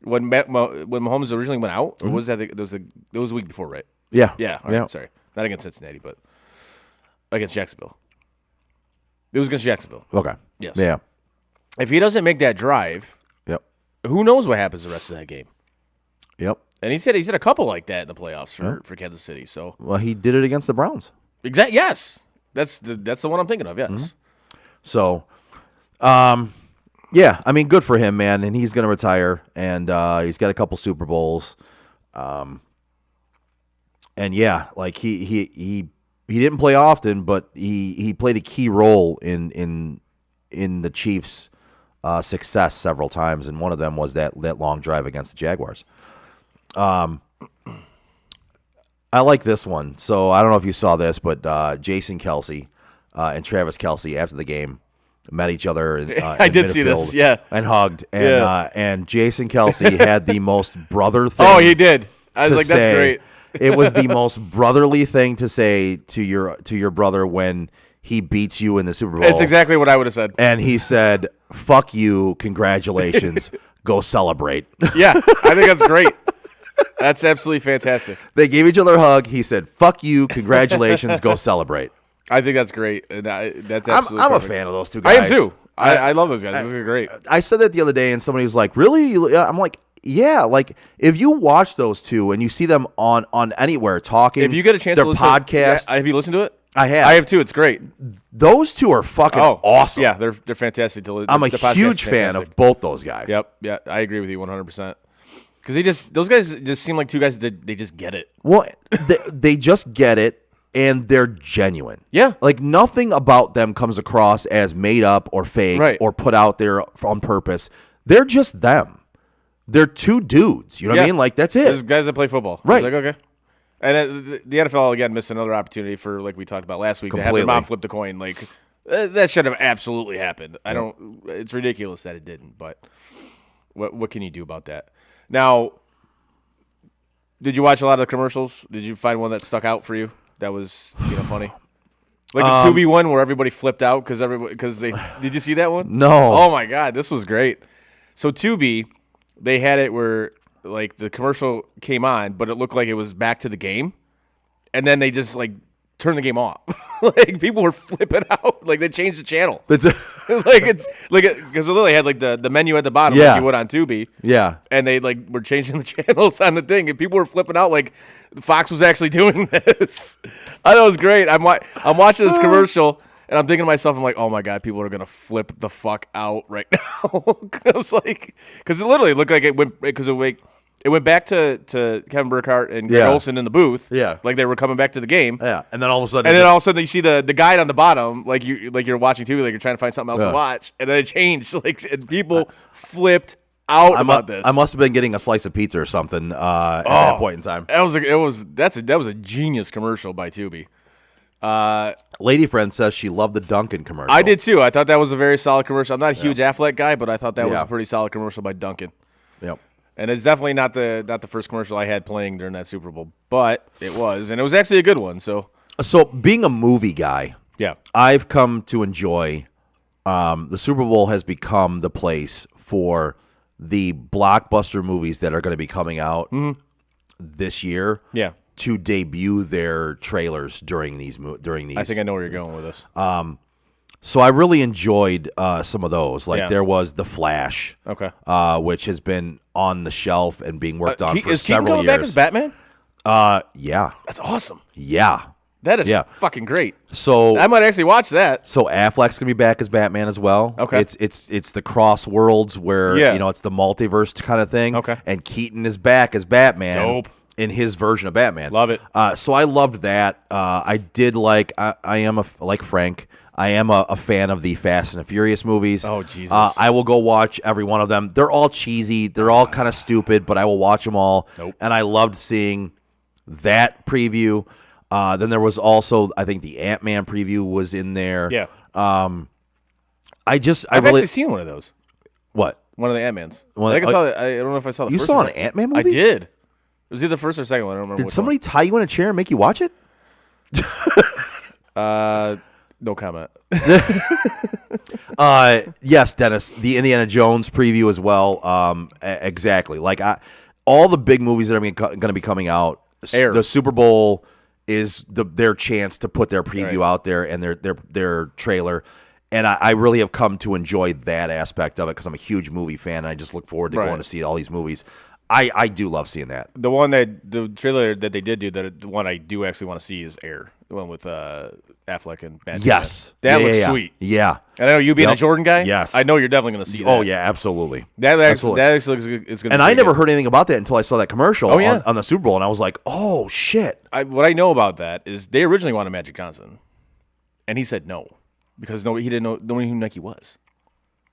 when Mahomes originally went out, or was that it was the week before, right? Yeah. Yeah. All right, sorry, not against Cincinnati, but against Jacksonville. It was against Jacksonville. Okay. Yes. Yeah. If he doesn't make that drive, Yep. who knows what happens the rest of that game? Yep. And he's had a couple like that in the playoffs for Kansas City. So Well, he did it against the Browns. yes, that's the one I'm thinking of. Yes. So, yeah, I mean, good for him, man. And he's going to retire, and he's got a couple Super Bowls. And yeah, like he didn't play often, but he played a key role in the Chiefs' success several times, and one of them was that long drive against the Jaguars. I like this one. So I don't know if you saw this, but Jason Kelsey and Travis Kelsey after the game met each other. I did see this, yeah, and hugged. And Yeah. And Jason Kelsey had the most brother thing. Oh, he did. I was to like, that's say. great. It was the most brotherly thing to say to your brother when he beats you in the Super Bowl. It's exactly what I would have said. And he said, "Fuck you, congratulations, go celebrate." Yeah, I think that's great. That's absolutely fantastic. They gave each other a hug. He said, "Fuck you, congratulations, go celebrate." I think that's great. And that's I'm absolutely a perfect. fan of those two I guys. am too. I love those guys. Those are great. I said that the other day, and somebody was like, "Really?" I'm like, "Yeah." Like, if you watch those two and you see them on anywhere talking, If you get a chance their to listen, podcast, yeah, have you listened to it? I have. I have too. It's great. Those two are fucking awesome. Yeah, they're fantastic to listen. I'm a the podcast huge is fan fantastic. of both those guys. Yep. Yeah, I agree with you 100%. Because those guys just seem like two guys that they just get it. Well, they just get it, and they're genuine. Yeah. Like, nothing about them comes across as made up or fake Right. or put out there on purpose. They're just them. They're two dudes. You know what I mean? Like, that's There's it. guys that play football. Right. I was like, okay. And the NFL, again, missed another opportunity for, like we talked about last week, to have their Completely. mom flip the coin. Like, that should have absolutely happened. It's ridiculous that it didn't, but what can you do about that? Now, did you watch a lot of the commercials? Did you find one that stuck out for you that was funny? Like the 2B one where everybody flipped out because they did you see that one? No. Oh my god, this was great. So 2B, they had it where like the commercial came on, but it looked like it was back to the game, and then they just like turned the game off. Like people were flipping out, like they changed the channel. That's Like it's like because they literally had like the menu at the bottom, Yeah. like you would on 2B. yeah. And they like were changing the channels on the thing, and people were flipping out like Fox was actually doing this. I thought it was great. I'm watching this commercial, and I'm thinking to myself, I'm like, oh my god, people are gonna flip the fuck out right now. I was like, because it literally looked like it went back to Kevin Burkhardt and Greg Yeah. Olson in the booth. Yeah. like they were coming back to the game. Yeah. And then all of a sudden, And then all of a sudden you see the guide on the bottom, like you're watching TV, like you're trying to find something else Yeah. to watch, and then it changed. Like and people flipped out about this. I must have been getting a slice of pizza or something at that point in time. That was a genius commercial by Tubi. Lady friend says she loved the Dunkin' commercial. I did too. I thought that was a very solid commercial. I'm not a huge Affleck guy, but I thought that was Yeah. a pretty solid commercial by Duncan. Yep. And it's definitely not the first commercial I had playing during that Super Bowl, but it was, and it was actually a good one. So Being a movie guy, yeah, I've come to enjoy the Super Bowl has become the place for the blockbuster movies that are going to be coming out this year. Yeah. To debut their trailers during these. I think I know where you're going with this. So I really enjoyed some of those. Like Yeah. there was The Flash, Okay. which has been on the shelf and being worked on for Is Keaton several coming back as years. Batman? Yeah, That's awesome. yeah. That is Yeah. fucking great. So I might actually watch that. So Affleck's gonna be back as Batman as well. Okay. It's the cross worlds where Yeah. it's the multiverse kind of thing. Okay. And Keaton is back as Batman. Dope. In his version of Batman. Love it. So I loved that. I did like. I am like Frank. I am a fan of the Fast and the Furious movies. Oh, Jesus. I will go watch every one of them. They're all cheesy. They're all kind of stupid, but I will watch them all. Nope. And I loved seeing that preview. Then there was also, I think, the Ant-Man preview was in there. Yeah. I I've really actually seen one of those. what One of the Ant-Mans. One- I think I saw it. I don't know if I saw the you first saw or an second. Ant-Man movie? I did. It was either the first or second one. I don't remember Did which somebody tie you in a chair and make you watch it? one. No comment. Yes, Dennis, the Indiana Jones preview as well. Exactly. Like all the big movies that are going to be coming out. Air. The Super Bowl is their chance to put their preview Right. out there and their trailer. And I really have come to enjoy that aspect of it because I'm a huge movie fan and I just look forward to Right. going to see all these movies. I do love seeing that. The trailer that they did do, the one I do actually want to see is Air. The one with Affleck and Batman. Yes. That Yeah, looks yeah. sweet. Yeah. And I know you being a Yep. Jordan guy. Yes. I know you're definitely going to see that. Oh, yeah, absolutely. That Absolutely. actually looks good. It's going And I never heard anything about that until I saw that commercial Oh, yeah. on the Super Bowl, and I was like, oh, shit. What I know about that is they originally wanted Magic Johnson, and he said no because he didn't know no one knew who Nike was.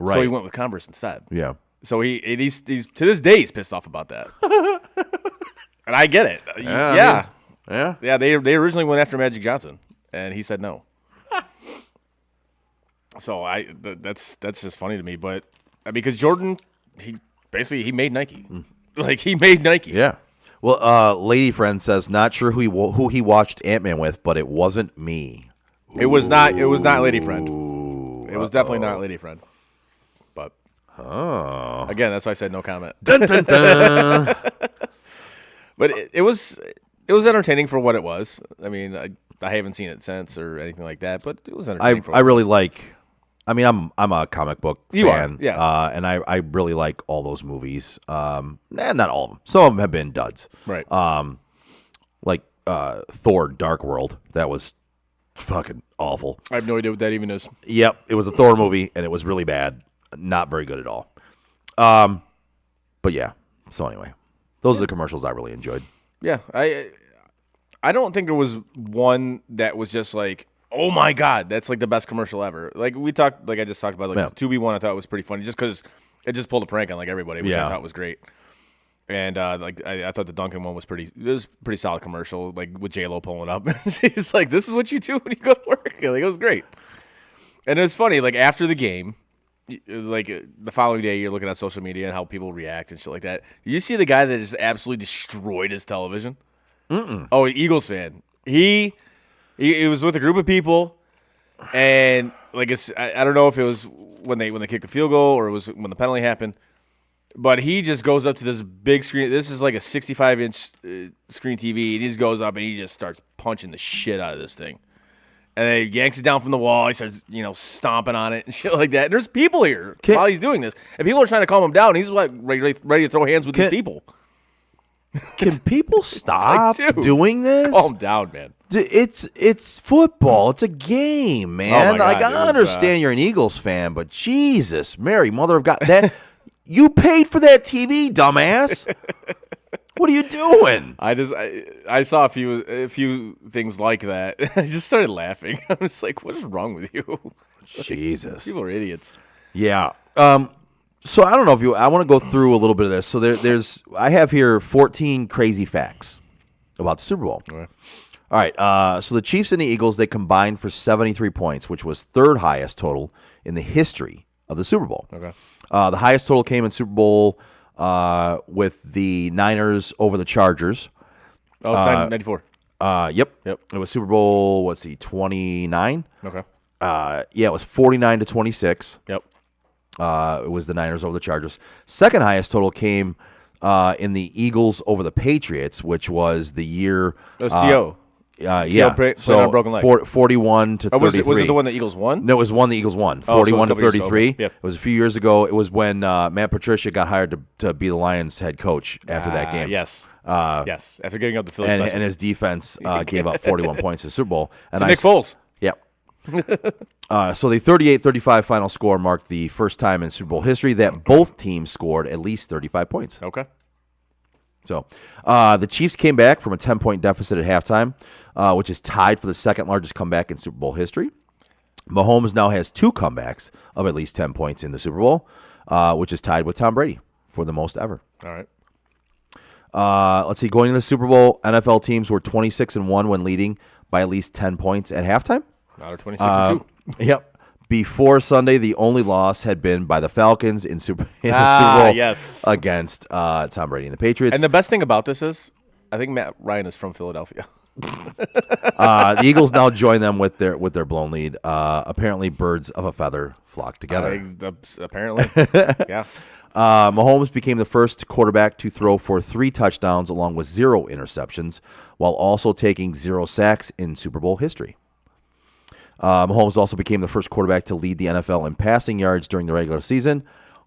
Right. So he went with Converse instead. Yeah. So he's to this day he's pissed off about that. And I get it. Yeah. Yeah. They originally went after Magic Johnson, and he said no. So that's just funny to me, but because Jordan he made Nike, like he made Nike. Yeah. Well, lady friend says not sure who he watched Ant-Man with, but it wasn't me. It was not Lady Friend. It was definitely not Lady Friend. But again, that's why I said no comment. Dun, dun, dun. But it was entertaining for what it was. I mean, I haven't seen it since or anything like that, but it was entertaining. I really like. I mean, I'm a comic book You are, fan, yeah. and I really like all those movies. Not all of them. Some of them have been duds. Right. Like Thor: Dark World. That was fucking awful. I have no idea what that even is. Yep, it was a Thor movie, and it was really bad. Not very good at all. But yeah. So anyway, those are the commercials I really enjoyed. Yeah, I don't think there was one that was just like, oh my god, that's like the best commercial ever. Like I just talked about, like the 2B1 I thought was pretty funny, just because it just pulled a prank on like everybody, which I thought was great. And I thought the Duncan one was pretty solid commercial, like with J-Lo pulling up. She's like, this is what you do when you go to work. Like, it was great. And it was funny, like after the game, like the following day, you're looking at social media and how people react and shit like that. Did you see the guy that just absolutely destroyed his television? Oh, Eagles fan. He was with a group of people, and like I don't know if it was when they kicked the field goal or it was when the penalty happened, but he just goes up to this big screen. This is like a 65-inch screen TV. He just goes up and he just starts punching the shit out of this thing. And then he yanks it down from the wall. He starts, stomping on it and shit like that. And there's people here while he's doing this. And people are trying to calm him down. And he's like ready to throw hands with these people. Can people stop dude, doing this? Calm down, man. It's football. It's a game, man. Oh my God, like it was, I understand you're an Eagles fan, but Jesus, Mary, mother of God, that you paid for that TV, dumbass. What are you doing? I saw a few things like that. I just started laughing. I was like, what is wrong with you? Jesus. People are idiots. Yeah. So I don't know if I want to go through a little bit of this. So I have here 14 crazy facts about the Super Bowl. Okay. All right. So the Chiefs and the Eagles, they combined for 73 points, which was third highest total in the history of the Super Bowl. Okay. The highest total came in Super Bowl with the Niners over the Chargers. Oh, it's 94. Yep. Yep. It was Super Bowl, 29? Okay. Yeah, it was 49-26. Yep. It was the Niners over the Chargers. Second highest total came in the Eagles over the Patriots, which was the year. That was T.O. Yeah. played So on a broken leg. 41 to 33. Was it the one the Eagles won? No, it was one the Eagles won. Oh, so it was a 41 to couple years ago. 33. Okay. Yep. It was a few years ago. It was when Matt Patricia got hired to be the Lions head coach after that game. Yes. Yes. After getting up the Phillies. And his defense gave up 41 points in the Super Bowl. And Nick Foles. Yep. So the 38-35 final score marked the first time in Super Bowl history that both teams scored at least 35 points. Okay. So the Chiefs came back from a 10-point deficit at halftime, which is tied for the second largest comeback in Super Bowl history. Mahomes now has 2 comebacks of at least 10 points in the Super Bowl, which is tied with Tom Brady for the most ever. All right. Let's see. Going into the Super Bowl, NFL teams were 26-1 when leading by at least 10 points at halftime. Now they're 26-2. Yep. Before Sunday, the only loss had been by the Falcons in the Super Bowl yes. against Tom Brady and the Patriots. And the best thing about this is, I think Matt Ryan is from Philadelphia. The Eagles now join them with their blown lead. Apparently, birds of a feather flock together. Apparently, yeah. Mahomes became the first quarterback to throw for 3 touchdowns along with 0 interceptions, while also taking 0 sacks in Super Bowl history. Mahomes also became the first quarterback to lead the NFL in passing yards during the regular season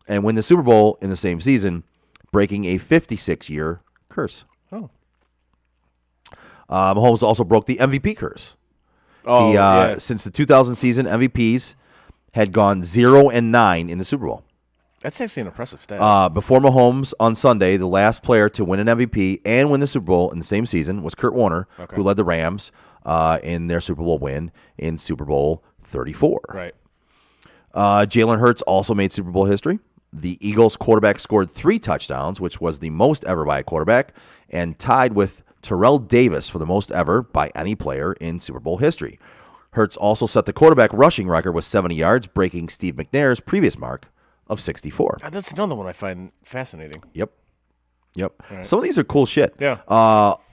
and win the Super Bowl in the same season, breaking a 56-year curse. Oh. Mahomes also broke the MVP curse. Oh, yeah. Since the 2000 season, MVPs had gone 0-9 in the Super Bowl. That's actually an impressive stat. Before Mahomes on Sunday, the last player to win an MVP and win the Super Bowl in the same season was Kurt Warner, who led the Rams in their Super Bowl win in Super Bowl 34. Right. Jalen Hurts also made Super Bowl history. The Eagles quarterback scored 3 touchdowns, which was the most ever by a quarterback, and tied with Terrell Davis for the most ever by any player in Super Bowl history. Hurts also set the quarterback rushing record with 70 yards, breaking Steve McNair's previous mark of 64. That's another one I find fascinating. Yep. Right. Some of these are cool shit. Yeah.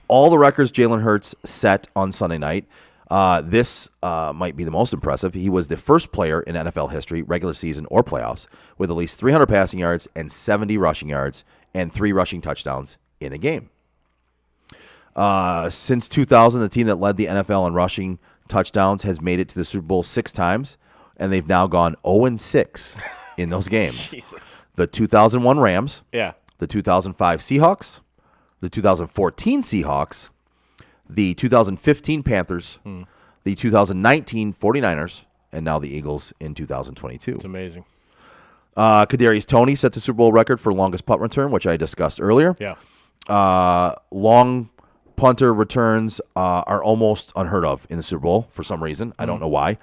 All the records Jalen Hurts set on Sunday night. This might be the most impressive. He was the first player in NFL history, regular season or playoffs, with at least 300 passing yards and 70 rushing yards and 3 rushing touchdowns in a game. Since 2000, the team that led the NFL in rushing touchdowns has made it to the Super Bowl 6 times, and they've now gone 0-6 in those games. Jesus. The 2001 Rams, Yeah. the 2005 Seahawks, the 2014 Seahawks, the 2015 Panthers, the 2019 49ers, and now the Eagles in 2022. It's amazing. Kadarius Toney set the Super Bowl record for longest punt return, which I discussed earlier. Yeah. Long punter returns are almost unheard of in the Super Bowl for some reason. I don't know why.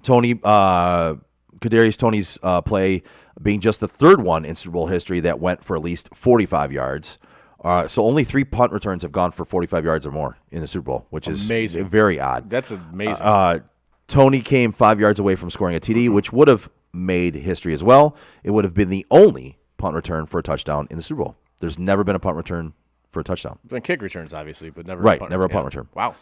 Kadarius Toney's play being just the third one in Super Bowl history that went for at least 45 yards. So only 3 punt returns have gone for 45 yards or more in the Super Bowl, which is amazing. Very odd. That's amazing. Toney came 5 yards away from scoring a TD, which would have made history as well. It would have been the only punt return for a touchdown in the Super Bowl. There's never been a punt return for a touchdown. Been kick returns, obviously, but never Never a punt return. Wow.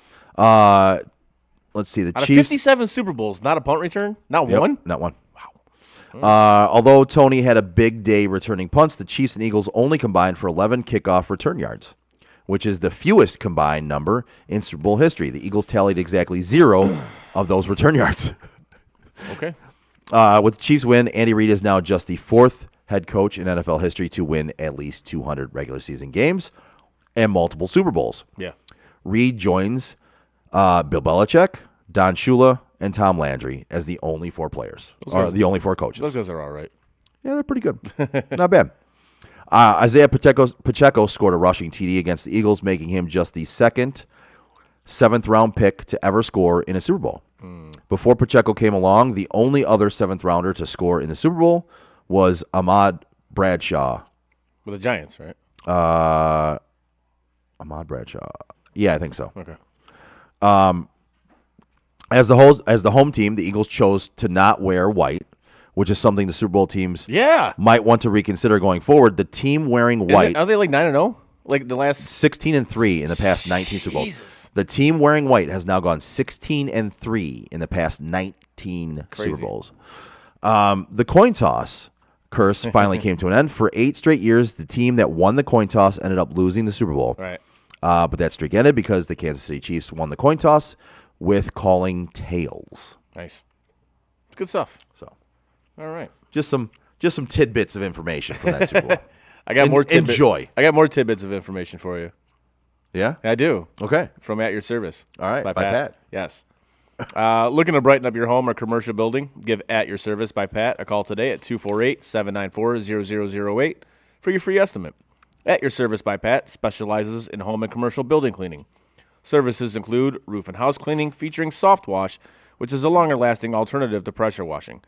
Let's see. The Out Chiefs. of 57 Super Bowls, not a punt return? Not one? Not one. Wow. Although Toney had a big day returning punts, the Chiefs and Eagles only combined for 11 kickoff return yards, which is the fewest combined number in Super Bowl history. The Eagles tallied exactly 0 of those return yards. Okay. With the Chiefs win, Andy Reid is now just the 4th head coach in NFL history to win at least 200 regular season games and multiple Super Bowls. Yeah. Reid joins Bill Belichick, Don Shula, and Tom Landry as the only 4 players, or the only 4 coaches. Those guys are all right. Yeah, they're pretty good. Not bad. Isaiah Pacheco scored a rushing TD against the Eagles, making him just the second 7th-round pick to ever score in a Super Bowl. Before Pacheco came along, the only other 7th-rounder to score in the Super Bowl was Ahmad Bradshaw. With the Giants, right? Ahmad Bradshaw. Yeah, I think so. Okay. As the home team, the Eagles chose to not wear white, which is something the Super Bowl teams might want to reconsider going forward. The team wearing white. Are they like 9-0? Like the last 16-3 in the past 19 Super Bowls. Jesus. The team wearing white has now gone 16-3 in the past 19 Crazy. Super Bowls. The coin toss curse finally came to an end. For 8 straight years, the team that won the coin toss ended up losing the Super Bowl. Right. but that streak ended because the Kansas City Chiefs won the coin toss with calling tails. Nice. Good stuff. So, All right. just some tidbits of information from that Super Bowl. I got more tidbits. Enjoy. I got more tidbits of information for you. Yeah? I do. Okay. From At Your Service. All right, By by Pat. Yes. Looking to brighten up your home or commercial building? Give At Your Service by Pat a call today at 248-794-0008 for your free estimate. At Your Service by Pat specializes in home and commercial building cleaning. Services include roof and house cleaning featuring soft wash, which is a longer-lasting alternative to pressure washing.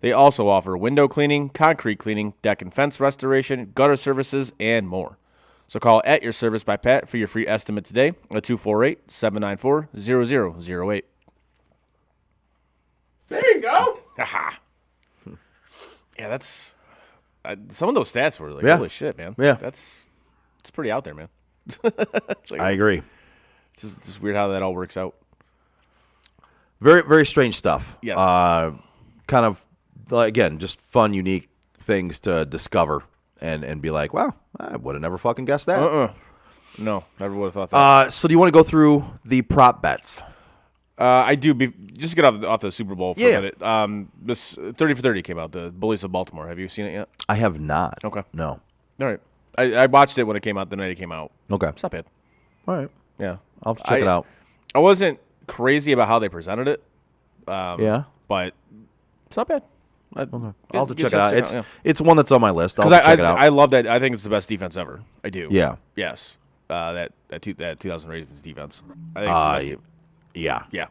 They also offer window cleaning, concrete cleaning, deck and fence restoration, gutter services, and more. So call At Your Service by Pat for your free estimate today at 248-794-0008. There you go. Haha. Yeah, that's some of those stats were like, Yeah. holy shit, man. Yeah. It's pretty out there, man. It's like, I agree. it's just weird how that all works out. Very, very strange stuff. Yes. Kind of, again, just fun, unique things to discover and be like, wow, I would have never fucking guessed that. No, never would have thought that. So do you want to go through the prop bets? I do. Just get off the Super Bowl for Yeah. a minute. This 30 for 30 came out, the Bullies of Baltimore. Have you seen it yet? I have not. Okay. No. All right. I watched it when it came out, the night it came out. Okay. It's not bad. All right. Yeah. I'll have to check it out. I wasn't crazy about how they presented it. Yeah. But it's not bad. I'll have to check it out. It's one that's on my list. I'll Because have to check it out. I love that. I think it's the best defense ever. I do. Yeah. Yes. That 2000 Ravens defense. I think it's the best. Yeah. Yeah.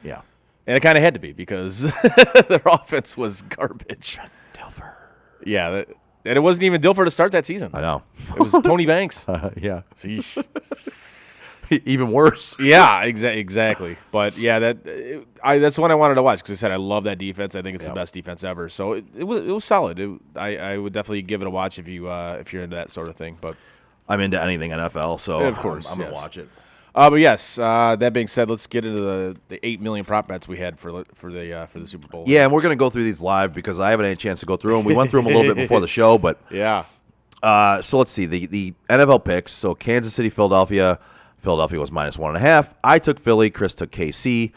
Yeah. And it kind of had to be because their offense was garbage. Dilfer. Yeah. And it wasn't even Dilfer to start that season. I know. It was Tony Banks. Yeah. Sheesh. Even worse. Yeah, exactly. But yeah, that's one I wanted to watch because I said I love that defense. I think it's the best defense ever. So it was solid. I would definitely give it a watch if you're into that sort of thing. But I'm into anything NFL, so of course, I'm going to yes. watch it. But yes, that being said, let's get into the 8 million prop bets we had for the Super Bowl. Yeah, and we're going to go through these live because I haven't had a chance to go through them. We went through them a little bit before the show, but Yeah. so let's see the NFL picks. So Kansas City, Philadelphia. Philadelphia was -1.5. I took Philly. Chris took KC.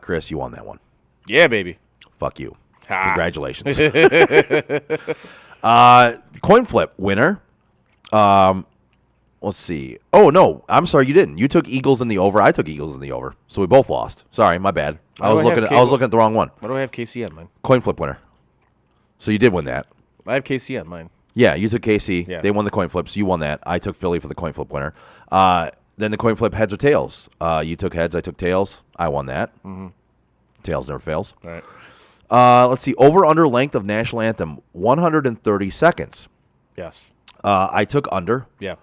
Chris, you won that one. Yeah, baby. Fuck you. Ha. Congratulations. Coin flip winner. Let's see. Oh no, I'm sorry, you didn't. You took Eagles in the over. I took Eagles in the over. So we both lost. Sorry, my bad. I was looking at the wrong one. Why do I have KC on mine? Coin flip winner. So you did win that. I have KC on mine. Yeah, you took KC. Yeah. They won the coin flip, so you won that. I took Philly for the coin flip winner. Then the coin flip heads or tails. You took heads. I took tails. I won that. Mm-hmm. Tails never fails. All right. Let's see. Over under length of national anthem 130 seconds. Yes. I took under. Yeah,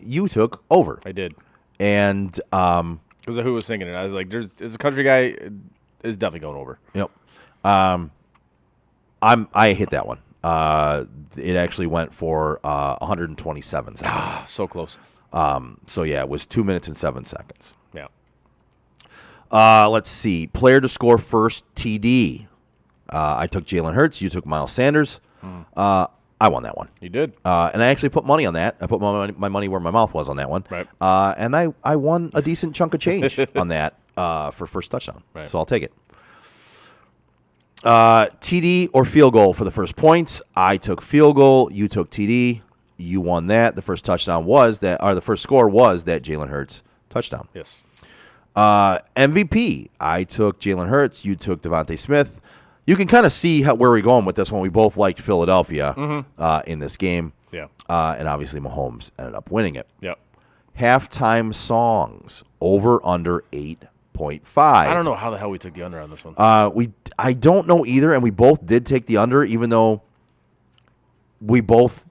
You took over. I did. And Because of who was singing it. I was like, there's a country guy is definitely going over. yep. I hit that one. It actually went for 127 seconds. So close. So yeah, it was 2 minutes and 7 seconds. Yeah. Let's see. Player to score first TD. I took Jalen Hurts. You took Miles Sanders. I won that one. You did. And I actually put money on that. I put my money where my mouth was on that one. Right. And I won a decent chunk of change on that for first touchdown. Right. So I'll take it. TD or field goal for the first points. I took field goal. You took TD. You won that. The first touchdown was that, or the first score was that Jalen Hurts touchdown. Yes. MVP. I took Jalen Hurts. You took Devontae Smith. You can kind of see where we're going with this one. We both liked Philadelphia in this game. Yeah. And obviously Mahomes ended up winning it. Yep. Halftime songs over under 8.5. I don't know how the hell we took the under on this one. I don't know either, and we both did take the under, even though we both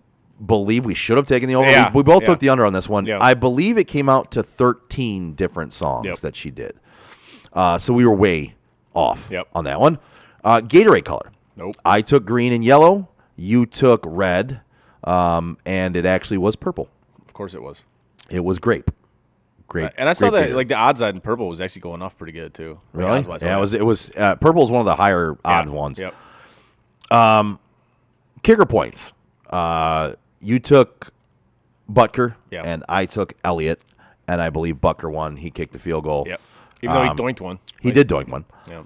believe we should have taken the over. Yeah, We both yeah. took the under on this one. Yeah. I believe it came out to 13 different songs Yep. that she did. So we were way off Yep. on that one. Gatorade color. Nope. I took green and yellow. You took red, and it actually was purple. Of course it was. It was grape. Grape. And I saw grape that Gatorade. like the odds on purple was actually going off pretty good too. Like, Really? odds-wise. Yeah, it was. Purple is one of the higher Yeah. odd ones. Yep. Kicker points. You took Butker, Yeah. and I took Elliott, and I believe Butker won. He kicked the field goal. Yep. Even though he doinked one. He did doink one. Yeah.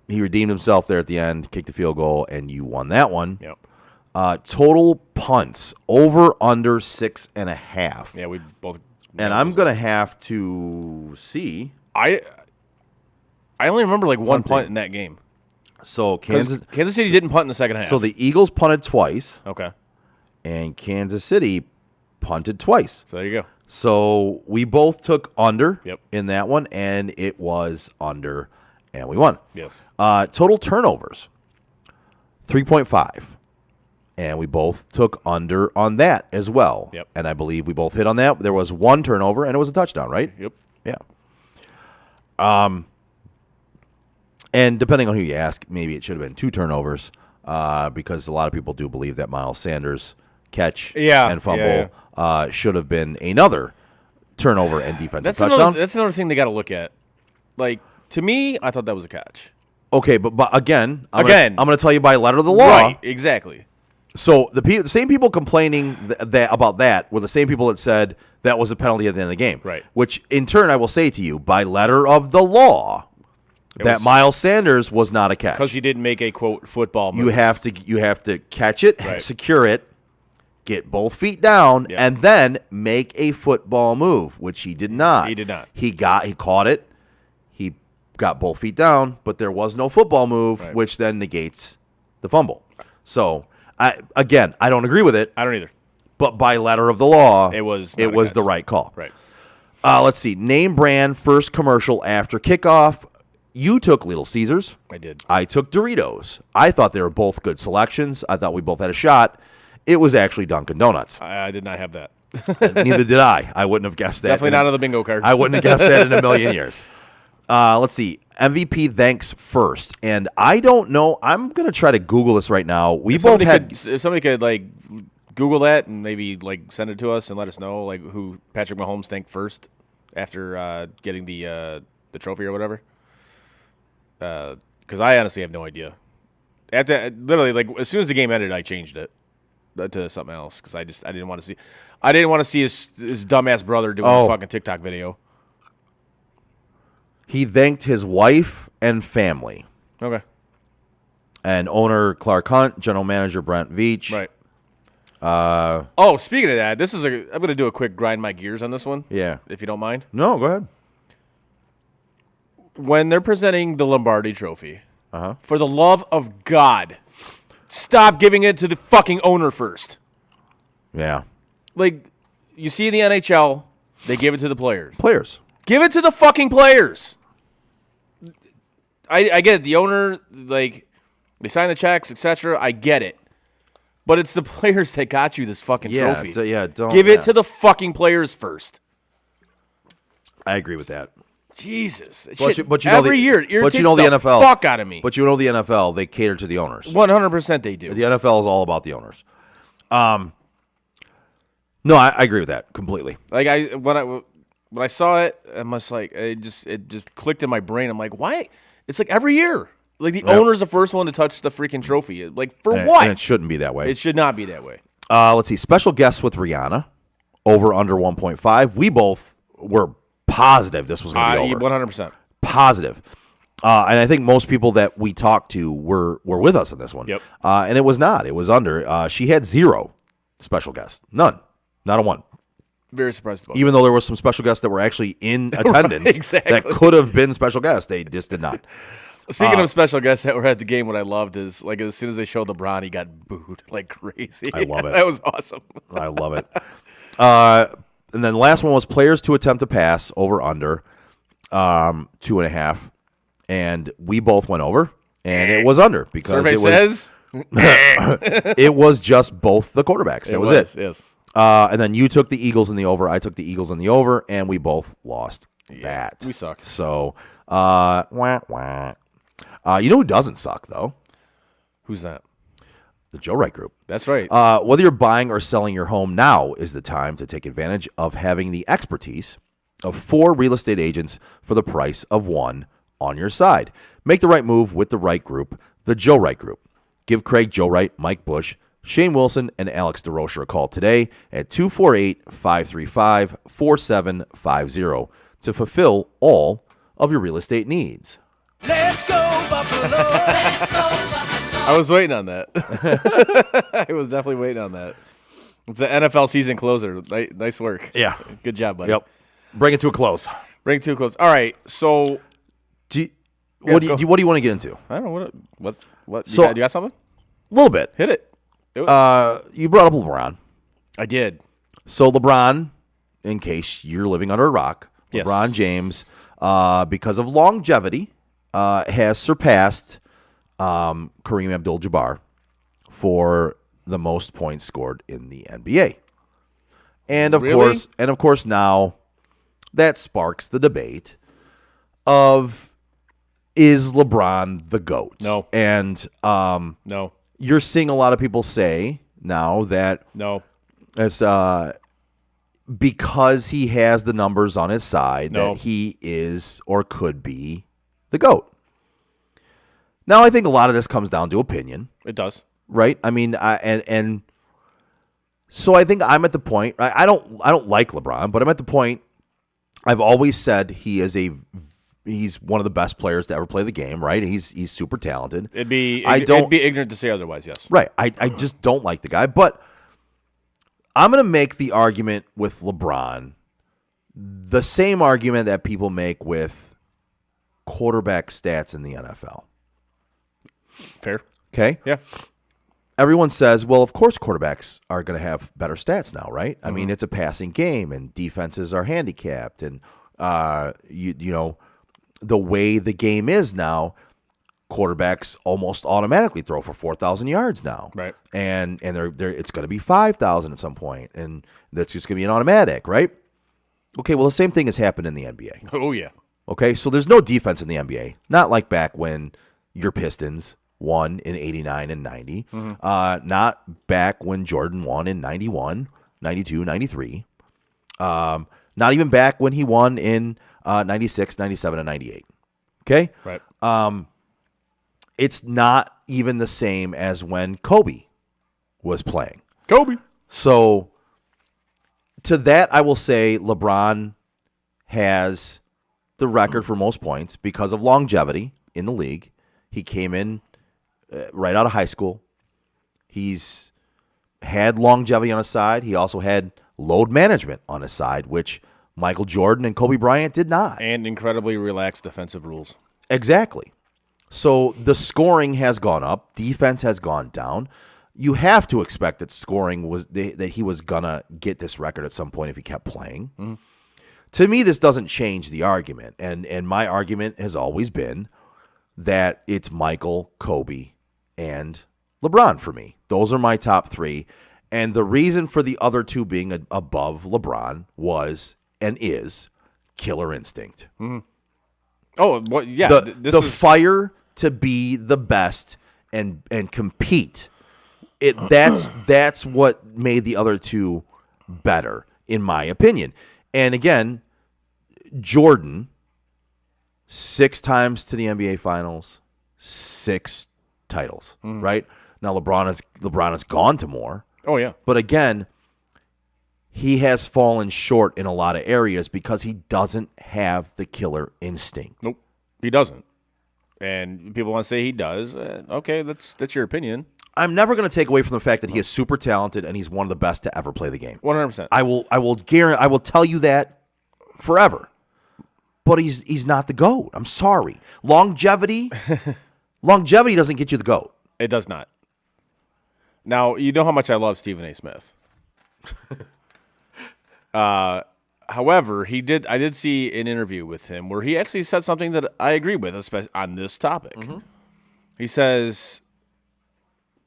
He redeemed himself there at the end, kicked the field goal, and you won that one. Yep. Total punts over under 6.5. Yeah, we both. And I'm gonna have to see. I only remember like one Punting. punt in that game. So Kansas City didn't punt in the second half. So the Eagles punted twice, okay. and Kansas City punted twice. So there you go. So we both took under Yep. in that one, and it was under, and we won. Yes. Total turnovers, 3.5. And we both took under on that as well. Yep. And I believe we both hit on that. There was one turnover, and it was a touchdown, right? Yep. Yeah. And depending on who you ask, maybe it should have been 2 turnovers because a lot of people do believe that Miles Sanders' catch and fumble should have been another turnover and defensive touchdown. That's another thing they got to look at. Like, to me, I thought that was a catch. Okay, but again, I'm going to tell you by letter of the law. Right, exactly. So the same people complaining about that were the same people that said that was a penalty at the end of the game. Right. Which, in turn, I will say to you, by letter of the law, that Miles Sanders was not a catch. Because he didn't make a, quote, football move. You have to catch it, Right. secure it, get both feet down, Yeah. and then make a football move, which he did not. He did not. He caught it. He got both feet down, but there was no football move, Right. which then negates the fumble. So, I don't agree with it, I don't either. but by letter of the law, It was not a catch. the right call. Right. Let's see. Name brand first commercial after kickoff. You took Little Caesars. I did. I took Doritos. I thought they were both good selections. I thought we both had a shot. It was actually Dunkin' Donuts. I did not have that. Neither did I. I wouldn't have guessed that. Definitely not on the bingo card. I wouldn't have guessed that in a million years. Let's see. MVP thanks first. And I don't know. I'm going to try to Google this right now. If somebody could like Google that and maybe like send it to us and let us know like who Patrick Mahomes thanked first after getting the trophy or whatever. Because I honestly have no idea. Literally, like as soon as the game ended, I changed it to something else because I didn't want to see. I didn't want to see his dumbass brother doing a fucking TikTok video. He thanked his wife and family. Okay. And owner Clark Hunt, general manager Brent Veach. Right. Oh, speaking of that, I'm going to do a quick grind my gears on this one. Yeah. If you don't mind. No, go ahead. When they're presenting the Lombardi Trophy, for the love of God, stop giving it to the fucking owner first. Yeah. Like, you see in the NHL, they give it to the players. Players. Give it to the fucking players. I get it. The owner, like, they sign the checks, etc. I get it. But it's the players that got you this fucking trophy. Give it to the fucking players first. I agree with that. Jesus. But Shit, you know every year, it irritates the NFL. Fuck out of me. But you know the NFL, they cater to the owners. 100% they do. The NFL is all about the owners. No, I agree with that completely. Like when I saw it, I'm just like it just clicked in my brain. I'm like, why? It's like every year. Like the owner's the first one to touch the freaking trophy. Like for what? And it shouldn't be that way. It should not be that way. Let's see. Special guest with Rihanna. Over under 1.5. We both were positive this was going to be over. 100%. Positive. And I think most people that we talked to were with us in this one. Yep. And it was not. It was under. She had 0 special guests. None. Not a one. Very surprised about Even though there were some special guests that were actually in attendance exactly. that could have been special guests. They just did not. Speaking of special guests that were at the game, what I loved is like as soon as they showed LeBron, he got booed like crazy. I love it. That was awesome. I love it. And then the last one was players to attempt to pass over under 2.5, and we both went over, and it was under because Survey says it was just both the quarterbacks. That was it. Yes. And then you took the Eagles in the over. I took the Eagles in the over, and we both lost that. we suck. So, wah, wah. You know who doesn't suck though? Who's that? The Joe Wright Group. That's right. Whether you're buying or selling your home, now is the time to take advantage of having the expertise of 4 real estate agents for the price of 1 on your side. Make the right move with the right group, the Joe Wright Group. Give Craig Joe Wright, Mike Bush, Shane Wilson and Alex DeRocher a call today at 248-535-4750 to fulfill all of your real estate needs. I was waiting on that. I was definitely waiting on that. It's the NFL season closer. Nice work. Yeah. Good job, buddy. Yep. Bring it to a close. Bring it to a close. All right. So, What do you want to get into? I don't know what. So- You got something? A little bit. Hit it. You brought up LeBron. I did. So LeBron, in case you're living under a rock, Yes. LeBron James, because of longevity, has surpassed Kareem Abdul-Jabbar for the most points scored in the NBA. And of Really? course, now that sparks the debate of, is LeBron the GOAT? No. And No. you're seeing a lot of people say now that No. as because he has the numbers on his side, No. that he is or could be the GOAT. Now, I think a lot of this comes down to opinion, It does. right? I mean, and so I think I'm at the point. I don't like LeBron, but I'm at the point. I've always said he's one of the best players to ever play the game, right? He's super talented. It'd be ignorant to say otherwise. Yes. Right. I just don't like the guy. But I'm going to make the argument with LeBron, the same argument that people make with quarterback stats in the NFL. Fair. Okay? Yeah. Everyone says, well, of course quarterbacks are going to have better stats now, right? I mean, it's a passing game, and defenses are handicapped, and you know, the way the game is now, quarterbacks almost automatically throw for 4,000 yards now, Right. And they're it's going to be 5,000 at some point, and that's just going to be an automatic, right? Okay, well, the same thing has happened in the NBA. Oh yeah. Okay, so there's no defense in the NBA, not like back when your Pistons won in 89 and 90, not back when Jordan won in 91, 92, 93, not even back when he won in 96, 97, and 98. Okay? Right. It's not even the same as when Kobe was playing. Kobe. So to that, I will say LeBron has the record for most points because of longevity in the league. He came in right out of high school. He's had longevity on his side. He also had load management on his side, which Michael Jordan and Kobe Bryant did not. And incredibly relaxed defensive rules. Exactly. So the scoring has gone up. Defense has gone down. You have to expect that scoring was that he was going to get this record at some point if he kept playing. Mm-hmm. To me, this doesn't change the argument. And my argument has always been that it's Michael, Kobe, and LeBron for me. Those are my top three. And the reason for the other two being above LeBron was and is killer instinct. Mm-hmm. Oh, well, yeah. The fire to be the best and compete. That's what made the other two better, in my opinion. And again, Jordan, 6 times to the NBA Finals, 6 titles, right? Now LeBron has gone to more. Oh, yeah. But again, he has fallen short in a lot of areas because he doesn't have the killer instinct. Nope, he doesn't. And people want to say he does. Okay, that's your opinion. I'm never going to take away from the fact that he is super talented and he's one of the best to ever play the game. 100%. I will tell you that forever. But he's not the GOAT. I'm sorry. Longevity doesn't get you the GOAT. It does not. Now, you know how much I love Stephen A. Smith. However, I did see an interview with him where he actually said something that I agree with, especially on this topic. Mm-hmm. He says,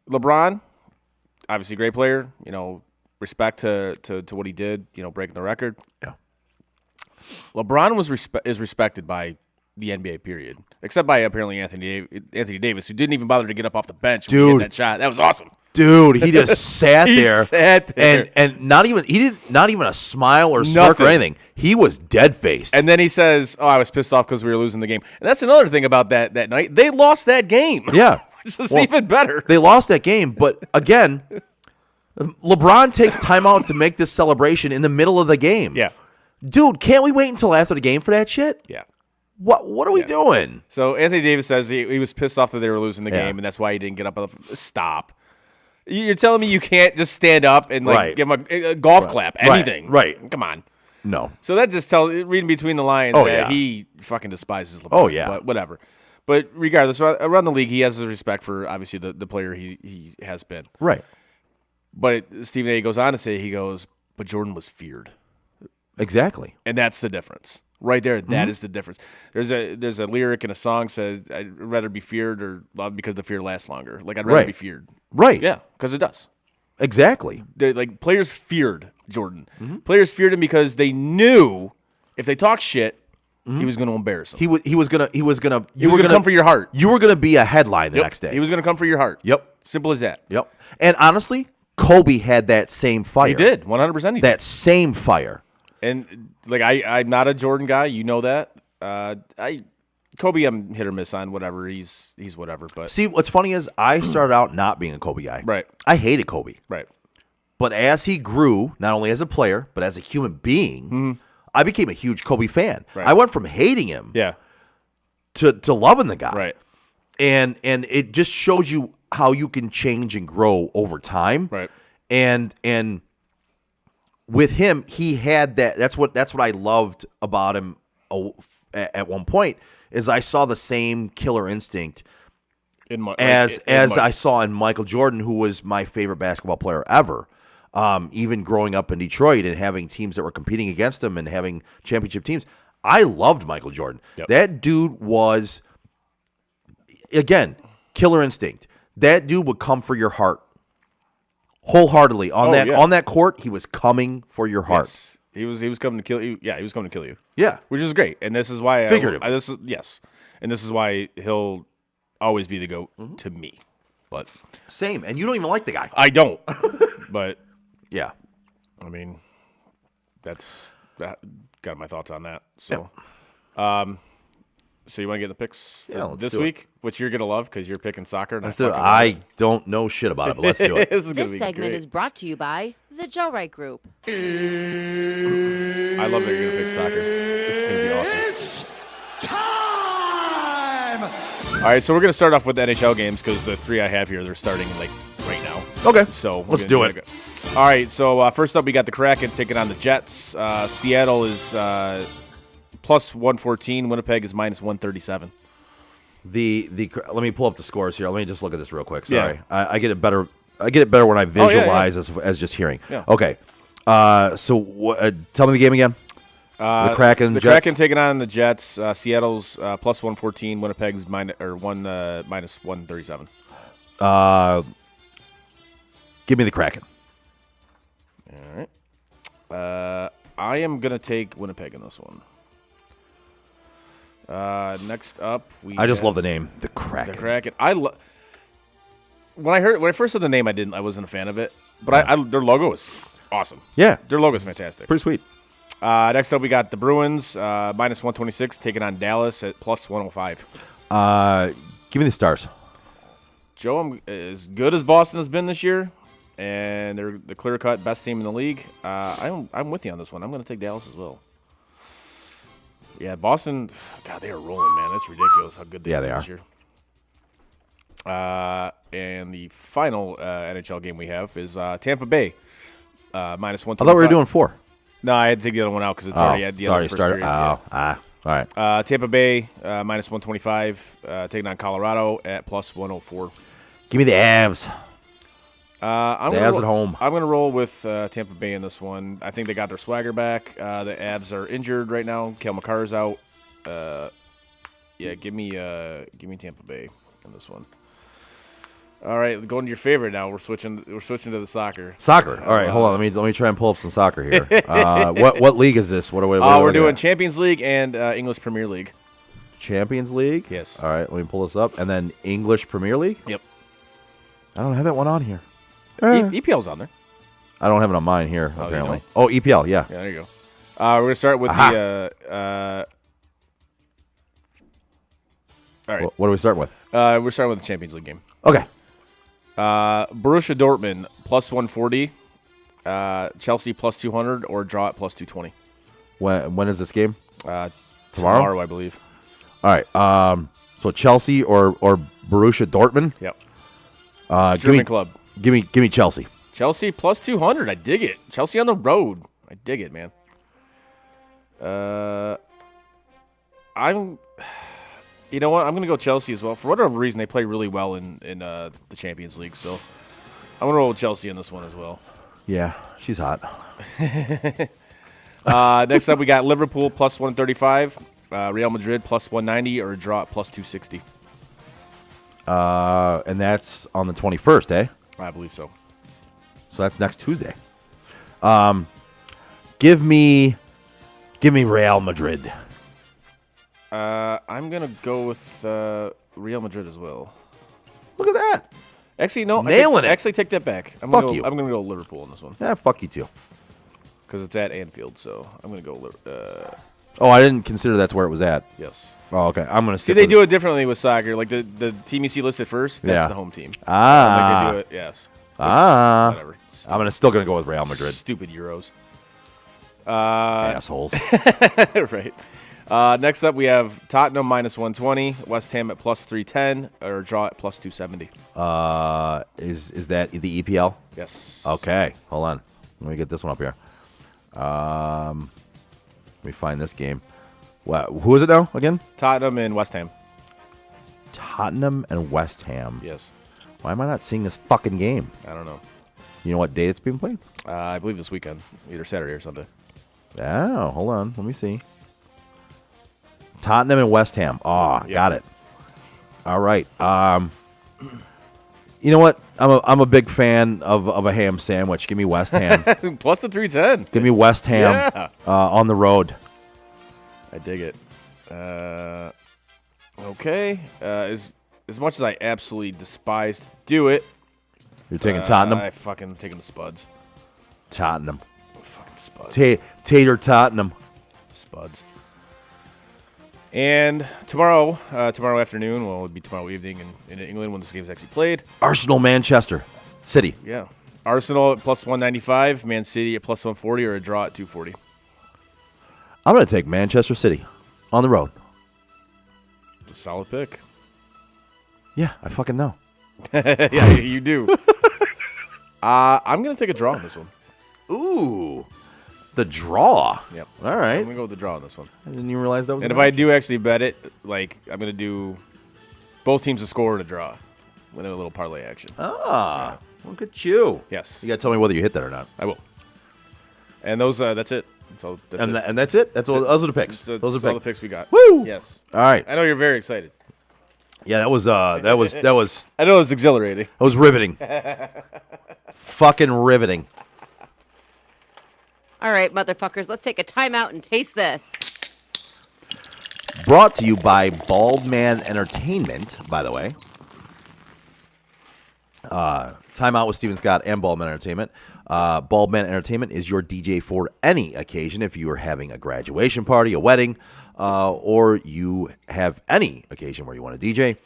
LeBron, obviously great player, respect to what he did, breaking the record. Yeah. LeBron is respected by the NBA, period, except by apparently Anthony Davis, who didn't even bother to get up off the bench when he hit that shot. That was awesome. Dude, he just sat there. Sat there. And not even a smile or smirk or anything. He was dead-faced. And then he says, I was pissed off because we were losing the game. And that's another thing about that night. They lost that game. Yeah. Which is even better. They lost that game, but again, LeBron takes time out to make this celebration in the middle of the game. Yeah. Dude, can't we wait until after the game for that shit? Yeah. What are we doing? So Anthony Davis says he was pissed off that they were losing the Yeah. game, and that's why he didn't get up. Stop. You're telling me you can't just stand up and Right. give him a golf clap, anything? Right. Come on. No. So that just tells, reading between the lines, Oh, that yeah. he fucking despises LeBron. Oh, yeah. But whatever. But regardless, around the league, he has his respect for, obviously, the player he has been. Right. But Stephen A. goes on to say, but Jordan was feared. Exactly. And that's the difference. Right there, that is the difference. There's a lyric in a song says, I'd rather be feared or loved because the fear lasts longer. Like, I'd rather Right. be feared. Right. Yeah, because it does. Exactly. Players feared Jordan. Players feared him because they knew if they talked shit, he was going to embarrass them. He was gonna He was going to come for your heart. You were gonna be a headline the Yep. next day. He was going to come for your heart. Yep. Simple as that. Yep. And honestly, Kobe had that same fire. He did. 100% he did. That same fire. And I'm not a Jordan guy. You know that. Kobe, I'm hit or miss on whatever. He's whatever. But See, what's funny is I started out not being a Kobe guy. Right. I hated Kobe. right. But as he grew, not only as a player, but as a human being, I became a huge Kobe fan. Right. I went from hating him Yeah. to loving the guy. Right. And it just shows you how you can change and grow over time. Right. And with him, he had that. That's what I loved about him. At one point, is I saw the same killer instinct as I saw in Michael Jordan, who was my favorite basketball player ever. Even growing up in Detroit and having teams that were competing against him and having championship teams, I loved Michael Jordan. Yep. That dude was, again, killer instinct. That dude would come for your heart wholeheartedly on that court. He was coming for your heart. Yes. He was coming to kill you. Yeah, he was coming to kill you. Yeah. Which is great. And this is why Figuratively. yes. And this is why he'll always be the GOAT to me. But Same. And you don't even like the guy. I don't. But Yeah. I mean, got my thoughts on that. So so you want to get in the picks Yeah, let's this do it. week, which you're gonna love because you're picking soccer. And Let's do it. I don't know shit about it, but let's do it. This is gonna This be segment great. is brought to you by the Joe Wright Group. I love that you're gonna pick soccer. This is gonna be awesome. All right, so we're gonna start off with the NHL games because the three I have here they're starting right now. Okay. So we're Let's gonna do it. All right, so first up we got the Kraken taking on the Jets. Seattle is plus 114. Winnipeg is minus 137. Let me pull up the scores here. Let me just look at this real quick. Sorry, Yeah. I get it better. I get it better when I yeah. visualize as just hearing. Yeah. Okay. So tell me the game again. The Kraken. The Jets. Kraken taking on the Jets. Seattle's plus 114. Winnipeg's minus 137. Give me the Kraken. All right. I am gonna take Winnipeg in this one. Next up, I just love the name, the Kraken. The Kraken. When I first heard the name, I wasn't a fan of it, but their logo is awesome. Yeah, Their logo is fantastic. pretty sweet. Next up, we got the Bruins minus 126 taking on Dallas at plus 105. Give me the Stars. Joe, I'm as good as Boston has been this year, and they're the clear-cut best team in the league. I'm with you on this one. I'm going to take Dallas as well. Yeah, Boston, God, they are rolling, man. It's ridiculous how good they are this year. And the final NHL game we have is Tampa Bay minus 125. I thought we were doing 4. No, I had to take the other one out because it's already at the end of the first started. period. Oh, Yeah. all right. Tampa Bay minus 125 taking on Colorado at plus 104. Give me the Avs. I'm The gonna Avs at home. I'm going to roll with Tampa Bay in this one. I think they got their swagger back. The Avs are injured right now. Cale Makar's out. Yeah, give me Tampa Bay in this one. All right, going to your favorite now. We're switching to the soccer. Soccer. All right, hold on. Let me try and pull up some soccer here. What league is this? What are we? We're doing Champions League and English Premier League. Champions League. Yes. All right, let me pull this up, and then English Premier League. Yep. I don't have that one on here. EPL's on there. I don't have it on mine here. Oh, you apparently. don't? Oh, EPL. Yeah. Yeah, there you go. We're gonna start with the. All right. What are we starting with? We're starting with the Champions League game. Okay. Borussia Dortmund plus 140, Chelsea plus 200, or draw at plus 220. When is this game? Tomorrow, I believe. All right. So Chelsea or Borussia Dortmund. Yep. German club. Give me Chelsea. Chelsea plus 200. I dig it. Chelsea on the road. I dig it, man. You know what? I'm gonna go Chelsea as well. For whatever reason, they play really well in the Champions League. So I'm gonna roll with Chelsea in this one as well. Yeah, she's hot. Next up, we got Liverpool plus 135, Real Madrid plus 190, or a draw at plus 260. And that's on the 21st, eh? I believe so. So that's next Tuesday. Give me Real Madrid. I'm gonna go with Real Madrid as well. Look at that. Actually, no. Nailing it. Actually, take that back. I'm Fuck you. I'm gonna go Liverpool in this one Yeah, fuck you too. because it's at Anfield. So I'm gonna go. Oh, I didn't consider that's where it was at. Yes. Oh, okay. I'm gonna See, they do it differently with soccer. Like the team you see listed first, that's Yeah. the home team. Ah. Like they do it. Yes. I'm Whatever. still gonna go with Real Madrid. Stupid Euros. Assholes. Right. Next up, we have Tottenham minus 120, West Ham at plus 310, or draw at plus 270. Is that the EPL? Yes. Okay, hold on. Let me get this one up here. Let me find this game. Who is it now again? Tottenham and West Ham. Tottenham and West Ham. Yes. Why am I not seeing this fucking game? I don't know. You know what day it's being played? I believe this weekend, either Saturday or Sunday. Oh, hold on. Let me see. Tottenham and West Ham. Oh, Yeah. got it. All right. You know what? I'm a big fan of a ham sandwich. Give me West Ham. Plus the 310. Give me West Ham Yeah. on the road. I dig it. Okay. As much as I absolutely despise to do it, You're taking Tottenham? I fucking taking the Spuds. Tottenham. Fucking Spuds. Tater Tottenham. Spuds. And tomorrow afternoon, well, it would be tomorrow evening in England when this game is actually played. Arsenal, Manchester City. Yeah. Arsenal at plus 195, Man City at plus 140, or a draw at 240. I'm going to take Manchester City on the road. It's a solid pick. Yeah, I fucking know. Yeah, you do. I'm going to take a draw on this one. Ooh, the draw. Yep. All I'm right. going to go with the draw on this one. I didn't even realize that was. And if I do actually bet it, like, I'm going to do both teams to score and a draw with a little parlay action. Look at you. Yes. You got to tell me whether you hit that or not. I will. And that's it. So that's it. And that's it. Those are the picks. So Those that's are all the the picks. picks we got. Woo! Yes. All right. I know you're very excited. Yeah, that was I know it's exhilarating. that was riveting. Fucking riveting. All right, motherfuckers, let's take a timeout and taste this. Brought to you by Bald Man Entertainment, by the way. Timeout with Steven Scott and Bald Man Entertainment. Bald Man Entertainment is your DJ for any occasion. If you are having a graduation party, a wedding, or you have any occasion where you want to DJ,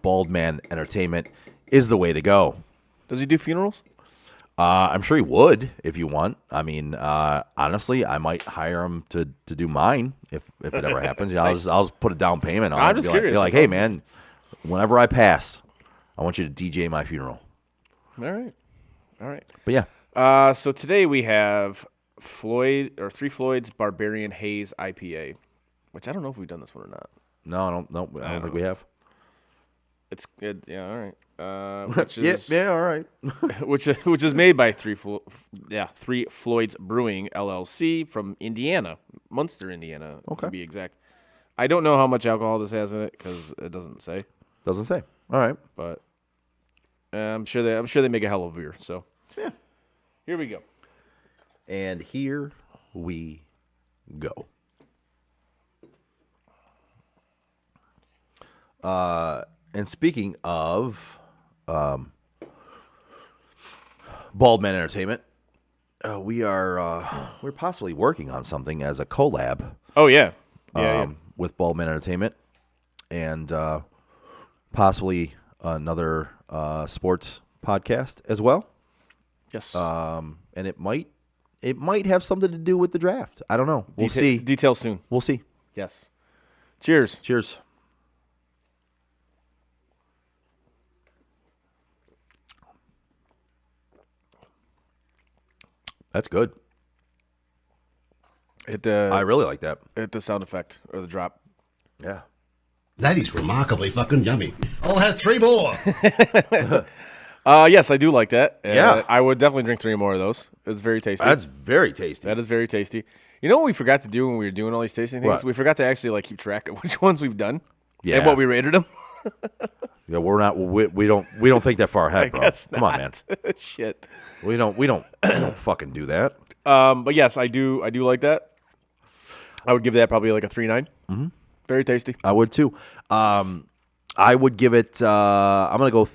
Bald Man Entertainment is the way to go. Does he do funerals? I'm sure he would if you want. I mean, honestly, I might hire him to do mine if it ever happens. You know, I'll just put a down payment on it. I'm just curious. Be like, hey, man, whenever I pass, I want you to DJ my funeral. All right. But yeah. So today we have Three Floyds Barbarian Haze IPA, which I don't know if we've done this one or not. No, I don't think we have. It's good. Yeah, all right. Which is yeah, all right. which is made by Three Floyds Brewing LLC from Indiana, Munster, Indiana, Okay. to be exact. I don't know how much alcohol this has in it because it doesn't say, Doesn't say. All right. but I'm sure they make a hell of a beer. So Yeah. here we go. And here we go. And speaking of Bald Man Entertainment, we're possibly working on something as a collab Oh yeah, yeah. with Bald Man Entertainment and possibly another sports podcast as well. Yes. And it might have something to do with the draft. I don't know. We'll see. Details soon. We'll see. Yes. Cheers. Cheers. That's good. I really like that. Hit the sound effect or the drop. Yeah. That is remarkably fucking yummy. I'll have 3 more. Yes, I do like that. Yeah. I would definitely drink 3 more of those. It's very tasty. That's very tasty. That is very tasty. You know what we forgot to do when we were doing all these tasting things? What? We forgot to actually like keep track of which ones we've done. Yeah. And what we rated them. Yeah, we're not. We don't think that far ahead, bro. Guess Come on, man. not. Shit. We don't fucking do that. But yes, I do like that. I would give that probably like a 3.9. Mm-hmm. Very tasty. I would too. I would give it. I'm gonna go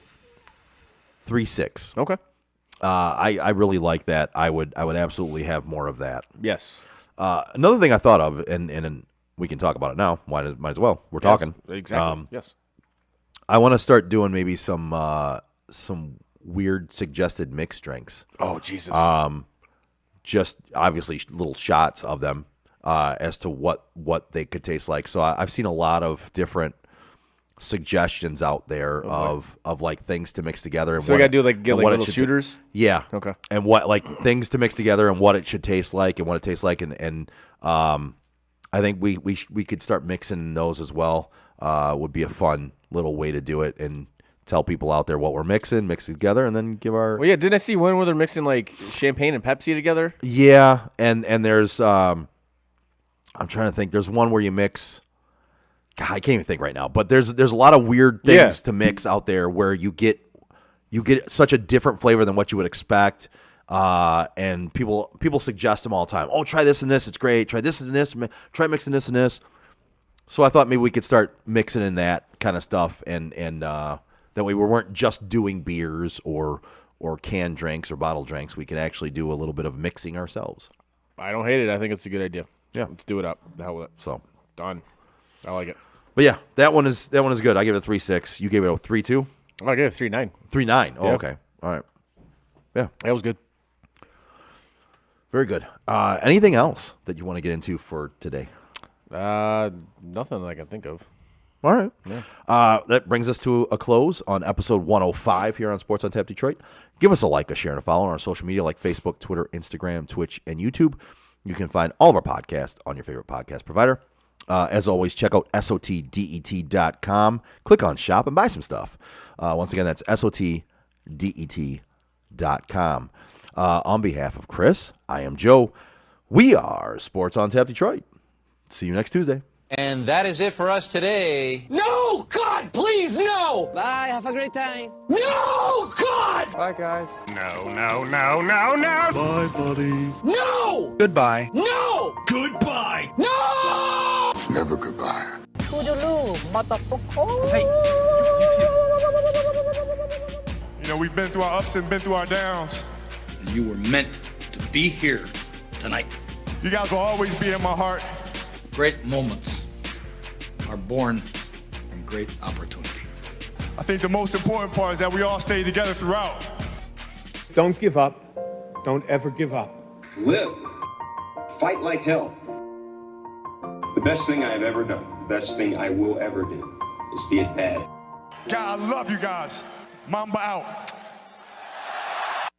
3.6. Okay. I really like that. I would absolutely have more of that. Yes. Another thing I thought of, and we can talk about it now. Might as well. We're talking. Exactly. Yes. I want to start doing maybe some weird suggested mixed drinks. Oh Jesus. Just obviously little shots of them as to what they could taste like. So I've seen a lot of different suggestions out there of like things to mix together. And so we gotta do like get like little should shooters. Yeah. Okay. And what like things to mix together and what it should taste like and what it tastes like and I think we could start mixing those as well. Would be a fun little way to do it and tell people out there what we're mix it together, and then give our. Well, yeah, didn't I see one where they're mixing like champagne and Pepsi together? Yeah, and there's I'm trying to think. There's one where you mix. God, I can't even think right now, but there's a lot of weird things to mix out there where you get such a different flavor than what you would expect. And people suggest them all the time. Oh, try this and this; it's great. Try this and this. Try mixing this and this. So I thought maybe we could start mixing in that kind of stuff, and that way we weren't just doing beers or canned drinks or bottled drinks. We could actually do a little bit of mixing ourselves. I don't hate it. I think it's a good idea. Yeah, let's do it up. The hell with it. So done. I like it. But yeah, that one is good. I give it a 3.6. You gave it a 3.2. Oh, I gave it a 3.9. 3.9. Oh, yeah. Okay. All right. Yeah, that was good. Very good. Anything else that you want to get into for today? Nothing that I can think of. All right. Yeah. That brings us to a close on episode 105 here on Sports on Tap Detroit. Give us a like, a share, and a follow on our social media like Facebook, Twitter, Instagram, Twitch, and YouTube. You can find all of our podcasts on your favorite podcast provider. As always, check out SOTDET.com. Click on shop and buy some stuff. Once again, that's SOTDET.com. On behalf of Chris, I am Joe. We are Sports on Tap Detroit. See you next Tuesday. And that is it for us today. No! God, please, no! Bye, have a great time. No! God! Bye, guys. No. Bye, buddy. No! Goodbye. No! Goodbye. No! It's never goodbye. You know, we've been through our ups and been through our downs. You were meant to be here tonight. You guys will always be in my heart. Great moments are born from great opportunity. I think the most important part is that we all stay together throughout. Don't give up. Don't ever give up. Live. Fight like hell. The best thing I have ever done, the best thing I will ever do, is be a dad. God, I love you guys. Mamba out.